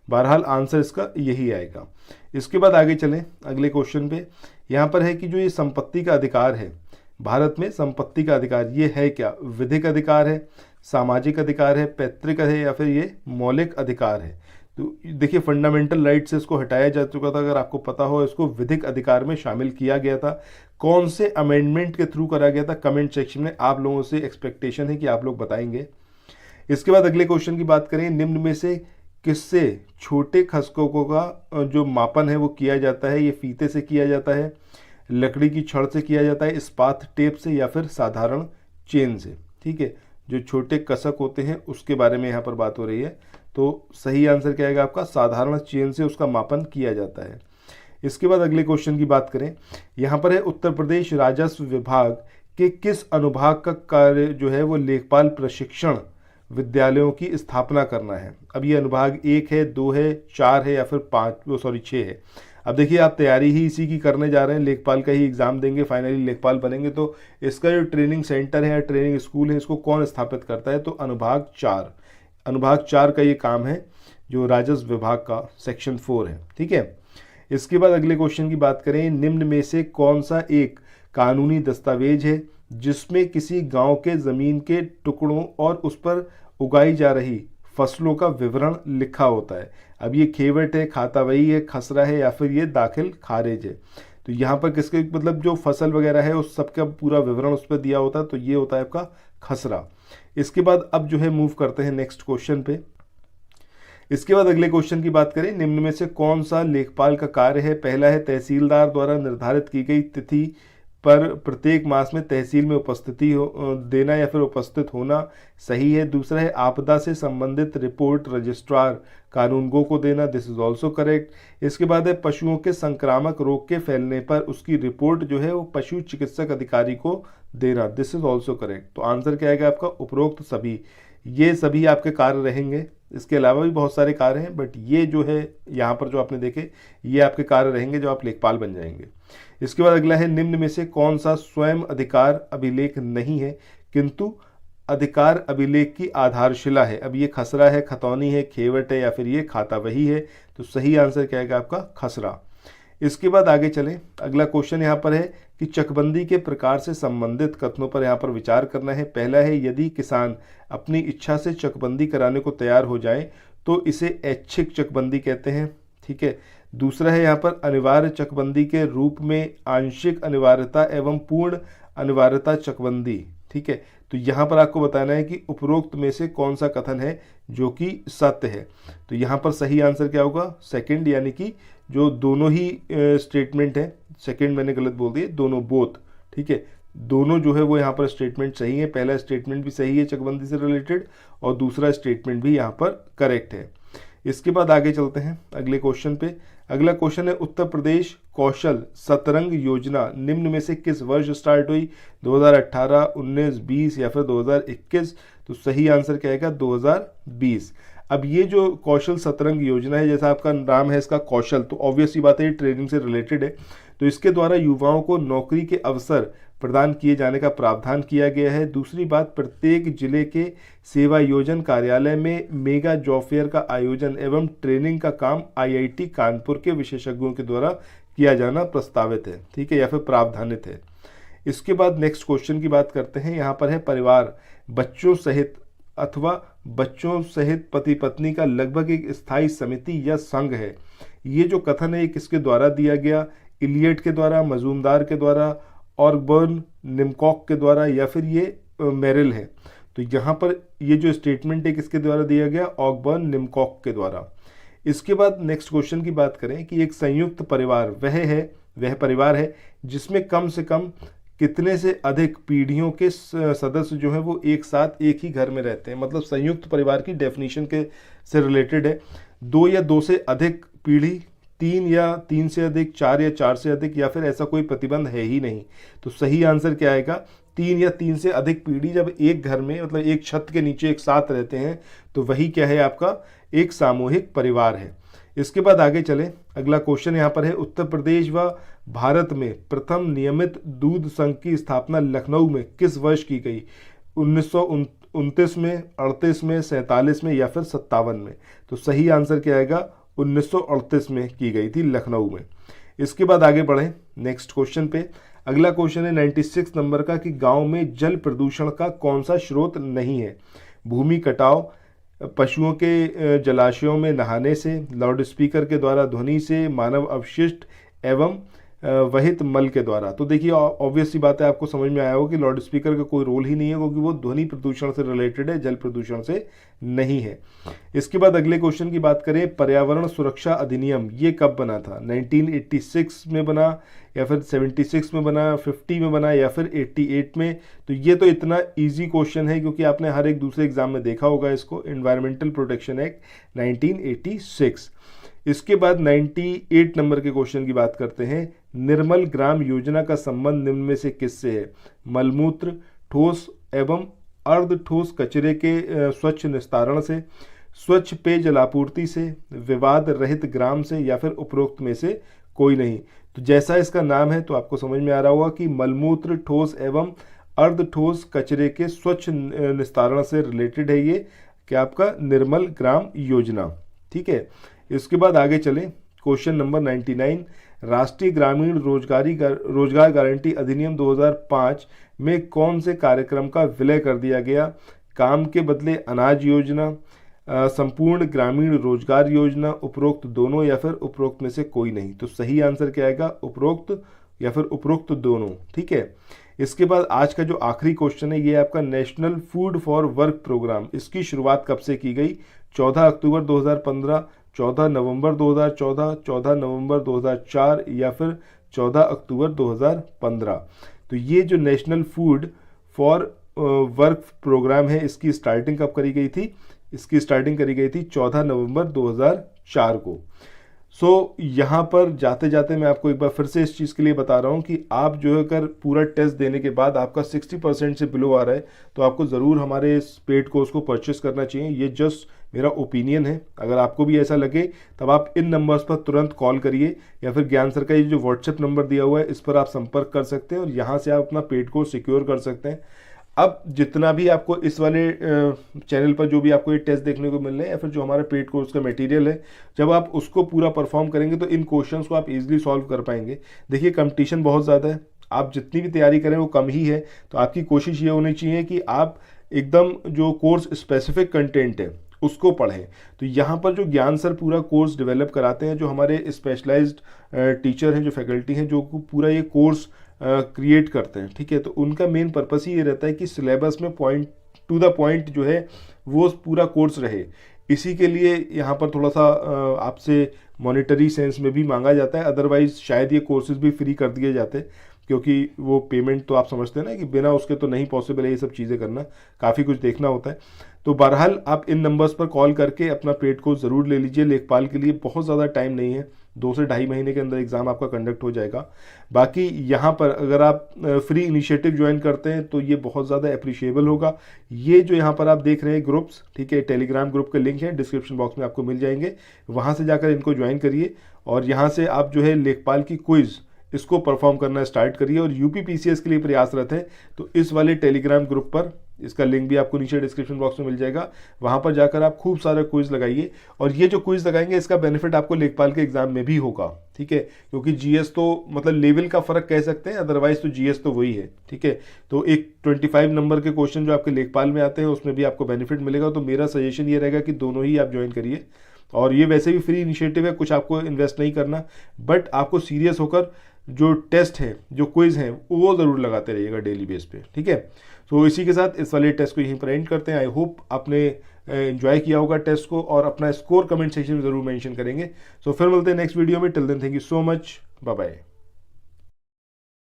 बहरहाल आंसर इसका यही आएगा। इसके बाद आगे चलें अगले क्वेश्चन पे। यहाँ पर है कि जो ये संपत्ति का अधिकार है भारत में, संपत्ति का अधिकार ये है क्या, विधिक अधिकार है, सामाजिक अधिकार है, पैतृक है, या फिर ये मौलिक अधिकार है। तो देखिए, फंडामेंटल राइट से इसको हटाया जा चुका था, अगर आपको पता हो इसको विधिक अधिकार में शामिल किया गया था। कौन से अमेंडमेंट के थ्रू करा गया था, कमेंट सेक्शन में आप लोगों से एक्सपेक्टेशन है कि आप लोग बताएंगे। इसके बाद अगले क्वेश्चन की बात करें, निम्न में से किससे छोटे खसकों का जो मापन है वो किया जाता है। ये फीते से किया जाता है, लकड़ी की छड़ से किया जाता है, इस्पात टेप से, या फिर साधारण चेन से। ठीक है, जो छोटे कसक होते हैं उसके बारे में यहाँ पर बात हो रही है। तो सही आंसर क्या आएगा आपका, साधारण चेन से उसका मापन किया जाता है। इसके बाद अगले क्वेश्चन की बात करें, यहाँ पर है उत्तर प्रदेश राजस्व विभाग के किस अनुभाग का कार्य जो है वो लेखपाल प्रशिक्षण विद्यालयों की स्थापना करना है। अब ये अनुभाग 1 है, 2 है, 4 है, या फिर 6 है। अब देखिए, आप तैयारी ही इसी की करने जा रहे हैं, लेखपाल का ही एग्जाम देंगे, फाइनली लेखपाल बनेंगे, तो इसका जो ट्रेनिंग सेंटर है, ट्रेनिंग स्कूल है, इसको कौन स्थापित करता है, तो अनुभाग 4 का ये काम है जो राजस्व विभाग का सेक्शन 4 है। ठीक है, इसके बाद अगले क्वेश्चन की बात करें, निम्न में से कौन सा एक कानूनी दस्तावेज है जिसमें किसी गांव के जमीन के टुकड़ों और उस पर उगाई जा रही फसलों का विवरण लिखा होता है। अब ये खेवट है, खाता वही है, खसरा है, या फिर ये दाखिल खारिज है। तो यहाँ पर किसके मतलब जो फसल वगैरह है उस सबका पूरा विवरण उस पर दिया होता है, तो ये होता है आपका खसरा। इसके बाद अब जो है मूव करते हैं नेक्स्ट क्वेश्चन पे। इसके बाद अगले क्वेश्चन की बात करें, निम्न में से कौन सा लेखपाल का कार्य है? पहला है तहसीलदार द्वारा निर्धारित की गई तिथि पर प्रत्येक मास में तहसील में उपस्थिति देना या फिर उपस्थित होना, सही है। दूसरा है आपदा से संबंधित रिपोर्ट रजिस्ट्रार कानूनगो को देना, दिस इज ऑल्सो करेक्ट। इसके बाद है पशुओं के संक्रामक रोग के फैलने पर उसकी रिपोर्ट जो है वो पशु चिकित्सक अधिकारी को देना, दिस इज ऑल्सो करेक्ट। तो आंसर क्या आएगा आपका? उपरोक्त सभी। ये सभी आपके कार्य रहेंगे, इसके अलावा भी बहुत सारे कार्य हैं, बट ये जो है यहाँ पर जो आपने देखे ये आपके कार्य रहेंगे जो आप लेखपाल बन जाएंगे। इसके बाद अगला है, निम्न में से कौन सा स्वयं अधिकार अभिलेख नहीं है किंतु अधिकार अभिलेख की आधारशिला है? अब ये खसरा है, खतौनी है, खेवट है, या फिर ये खाता वही है। तो सही आंसर क्या आएगा आपका? खसरा। इसके बाद आगे चलें, अगला क्वेश्चन यहाँ पर है कि चकबंदी के प्रकार से संबंधित कथनों पर यहाँ पर विचार करना है। पहला है, यदि किसान अपनी इच्छा से चकबंदी कराने को तैयार हो जाए तो इसे ऐच्छिक चकबंदी कहते हैं, ठीक है। दूसरा है यहाँ पर, अनिवार्य चकबंदी के रूप में आंशिक अनिवार्यता एवं पूर्ण अनिवार्यता चकबंदी, ठीक है। तो यहाँ पर आपको बताना है कि उपरोक्त में से कौन सा कथन है जो कि सत्य है। तो यहाँ पर सही आंसर क्या होगा? सेकंड, यानी कि जो दोनों ही स्टेटमेंट है, सेकंड मैंने गलत बोल दिया, दोनों बोथ, ठीक है। दोनों जो है वो यहाँ पर स्टेटमेंट सही है। पहला स्टेटमेंट भी सही है चकबंदी से रिलेटेड, और दूसरा स्टेटमेंट भी यहाँ पर करेक्ट है। इसके बाद आगे चलते हैं अगले क्वेश्चन पे। अगला क्वेश्चन है, उत्तर प्रदेश कौशल सतरंग योजना निम्न में से किस वर्ष स्टार्ट हुई? 2018, 19, 20 या फिर 2021? तो सही आंसर क्या आएगा? 2020। अब ये जो कौशल सतरंग योजना है, जैसा आपका नाम है इसका कौशल, तो ऑब्वियस ही बात है ट्रेनिंग से रिलेटेड है। तो इसके द्वारा युवाओं को नौकरी के अवसर प्रदान किए जाने का प्रावधान किया गया है। दूसरी बात, प्रत्येक जिले के सेवा योजन कार्यालय में मेगा जॉब फेयर का आयोजन एवं ट्रेनिंग का काम IIT कानपुर के विशेषज्ञों के द्वारा किया जाना प्रस्तावित है, ठीक है, या फिर प्रावधानित है। इसके बाद नेक्स्ट क्वेश्चन की बात करते हैं। यहाँ पर है, परिवार बच्चों सहित अथवा बच्चों सहित पति पत्नी का लगभग एक स्थायी समिति या संघ है। ये जो कथन है ये किसके द्वारा दिया गया? इलियट के द्वारा, मजूमदार के द्वारा, ऑर्बर्न, निमकॉक के द्वारा, या फिर ये मेरिल है। तो यहाँ पर ये जो स्टेटमेंट है किसके द्वारा दिया गया? ऑर्बर्न, निमकॉक के द्वारा। इसके बाद नेक्स्ट क्वेश्चन की बात करें कि एक संयुक्त परिवार वह परिवार है जिसमें कम से कम कितने से अधिक पीढ़ियों के सदस्य जो हैं वो एक साथ एक ही घर में रहते हैं। मतलब संयुक्त परिवार की डेफिनेशन के से रिलेटेड है। 2 या 2 से अधिक पीढ़ी, 3 या 3 से अधिक, 4 या 4 से अधिक, या फिर ऐसा कोई प्रतिबंध है ही नहीं। तो सही आंसर क्या आएगा? 3 या 3 से अधिक पीढ़ी जब एक घर में मतलब एक छत के नीचे एक साथ रहते हैं तो वही क्या है आपका? एक सामूहिक परिवार है। इसके बाद आगे चले, अगला क्वेश्चन यहाँ पर है, उत्तर प्रदेश व भारत में प्रथम नियमित दूध संघ की स्थापना लखनऊ में किस वर्ष की गई? 1929 में, 38 में, 47 में, या फिर 57 में? तो सही आंसर क्या आएगा? 1938 में की गई थी लखनऊ में। इसके बाद आगे बढ़ें नेक्स्ट क्वेश्चन पे। अगला क्वेश्चन है 96 नंबर का कि गांव में जल प्रदूषण का कौन सा स्रोत नहीं है? भूमि कटाव, पशुओं के जलाशयों में नहाने से, लाउड स्पीकर के द्वारा ध्वनि से, मानव अवशिष्ट एवं वहित मल के द्वारा। तो देखिए ऑब्वियस सी बात है, आपको समझ में आया होगा कि लाउड स्पीकर का कोई रोल ही नहीं है क्योंकि वो ध्वनि प्रदूषण से रिलेटेड है, जल प्रदूषण से नहीं है। इसके बाद अगले क्वेश्चन की बात करें, पर्यावरण सुरक्षा अधिनियम ये कब बना था? 1986 में बना, या फिर 76 में बना, 50 में बना, या फिर 88 में? तो ये तो इतना ईजी क्वेश्चन है क्योंकि आपने हर एक दूसरे एग्जाम में देखा होगा इसको। Environmental protection act 1986। इसके बाद 98 नंबर के क्वेश्चन की बात करते हैं, निर्मल ग्राम योजना का संबंध निम्न में से किससे है? मलमूत्र, ठोस एवं अर्ध ठोस कचरे के स्वच्छ निस्तारण से, स्वच्छ पेयजल आपूर्ति से, विवाद रहित ग्राम से, या फिर उपरोक्त में से कोई नहीं? तो जैसा इसका नाम है तो आपको समझ में आ रहा होगा कि मलमूत्र, ठोस एवं अर्ध ठोस कचरे के स्वच्छ निस्तारण से रिलेटेड है ये क्या आपका निर्मल ग्राम योजना, ठीक है। इसके बाद आगे चलें, क्वेश्चन नंबर 99, राष्ट्रीय ग्रामीण रोजगार गारंटी अधिनियम 2005 में कौन से कार्यक्रम का विलय कर दिया गया? काम के बदले अनाज योजना, संपूर्ण ग्रामीण रोजगार योजना, उपरोक्त दोनों या फिर उपरोक्त में से कोई नहीं। तो सही आंसर क्या आएगा, उपरोक्त या फिर उपरोक्त दोनों। ठीक है, इसके बाद आज का जो आखिरी क्वेश्चन है ये आपका national food for work programme, इसकी शुरुआत कब से की गई? 14 अक्टूबर 2015, 14 नवंबर 2014, 14 नवंबर 2004 या फिर 14 अक्टूबर 2015। तो ये जो national food for work programme है इसकी स्टार्टिंग कब करी गई थी? इसकी स्टार्टिंग करी गई थी 14 नवंबर 2004 को। यहाँ पर जाते जाते मैं आपको एक बार फिर से इस चीज़ के लिए बता रहा हूँ कि आप जो है अगर पूरा टेस्ट देने के बाद आपका 60% से बिलो आ रहा है तो आपको ज़रूर हमारे इस पेड कोर्स को परचेस करना चाहिए। ये जस्ट मेरा ओपिनियन है, अगर आपको भी ऐसा लगे तब आप इन नंबर्स पर तुरंत कॉल करिए या फिर ज्ञान सर का ये जो व्हाट्सएप नंबर दिया हुआ है इस पर आप संपर्क कर सकते हैं और यहाँ से आप अपना पेड कोर्स सिक्योर कर सकते हैं। अब जितना भी आपको इस वाले चैनल पर जो भी आपको ये टेस्ट देखने को मिल रहे हैं या फिर जो हमारा पेड कोर्स का मटेरियल है, जब आप उसको पूरा परफॉर्म करेंगे तो इन क्वेश्चंस को आप इजीली सॉल्व कर पाएंगे। देखिए कंपटीशन बहुत ज़्यादा है, आप जितनी भी तैयारी करें वो कम ही है, तो आपकी कोशिश ये होनी चाहिए कि आप एकदम जो कोर्स स्पेसिफिक कंटेंट है उसको पढ़ें। तो यहाँ पर जो ज्ञान सर पूरा कोर्स डेवलप कराते हैं, जो हमारे स्पेशलाइज्ड टीचर हैं, जो फैकल्टी हैं, जो पूरा ये कोर्स क्रिएट करते हैं, ठीक है, तो उनका मेन पर्पस ही ये रहता है कि सिलेबस में पॉइंट टू द पॉइंट जो है वो पूरा कोर्स रहे। इसी के लिए यहाँ पर थोड़ा सा आपसे मॉनेटरी सेंस में भी मांगा जाता है, अदरवाइज शायद ये कोर्सेज भी फ्री कर दिए जाते, क्योंकि वो पेमेंट तो आप समझते हैं ना कि बिना उसके तो नहीं पॉसिबल है ये सब चीज़ें करना, काफ़ी कुछ देखना होता है। तो बहरहाल आप इन नंबर्स पर कॉल करके अपना पेड कोर्स ज़रूर ले लीजिए। लेखपाल के लिए बहुत ज़्यादा टाइम नहीं है, 2 से ढाई महीने के अंदर एग्ज़ाम आपका कंडक्ट हो जाएगा। बाकी यहाँ पर अगर आप फ्री इनिशिएटिव ज्वाइन करते हैं तो ये बहुत ज़्यादा अप्रिशिएबल होगा। ये जो यहाँ पर आप देख रहे हैं ग्रुप्स, ठीक है, टेलीग्राम ग्रुप के लिंक है डिस्क्रिप्शन बॉक्स में आपको मिल जाएंगे, वहाँ से जाकर इनको ज्वाइन करिए और यहाँ से आप जो है लेखपाल की क्विज़ इसको परफॉर्म करना स्टार्ट करिए। और यूपी पीसीएस के लिए प्रयासरत है तो इस वाले टेलीग्राम ग्रुप पर, इसका लिंक भी आपको नीचे डिस्क्रिप्शन बॉक्स में मिल जाएगा, वहां पर जाकर आप खूब सारा क्विज लगाइए। और ये जो क्विज लगाएंगे इसका बेनिफिट आपको लेखपाल के एग्जाम में भी होगा, ठीक है, क्योंकि जीएस तो मतलब लेवल का फर्क कह सकते हैं, अदरवाइज तो जीएस तो वही है, ठीक है। तो एक 25 नंबर के क्वेश्चन जो आपके लेखपाल में आते हैं उसमें भी आपको बेनिफिट मिलेगा। तो मेरा सजेशन ये रहेगा कि दोनों ही आप ज्वाइन करिए। और ये वैसे भी फ्री इनिशिएटिव है, कुछ आपको इन्वेस्ट नहीं करना, बट आपको सीरियस होकर जो टेस्ट है, जो क्विज है, वो ज़रूर लगाते रहिएगा डेली बेस पे, ठीक है। तो इसी के साथ इस वाले टेस्ट को यहीं पर एंड करते हैं। आई होप आपने एंजॉय किया होगा टेस्ट को और अपना स्कोर कमेंट सेक्शन में ज़रूर मेंशन करेंगे। सो फिर मिलते हैं नेक्स्ट वीडियो में। Till then thank you so much, bye bye.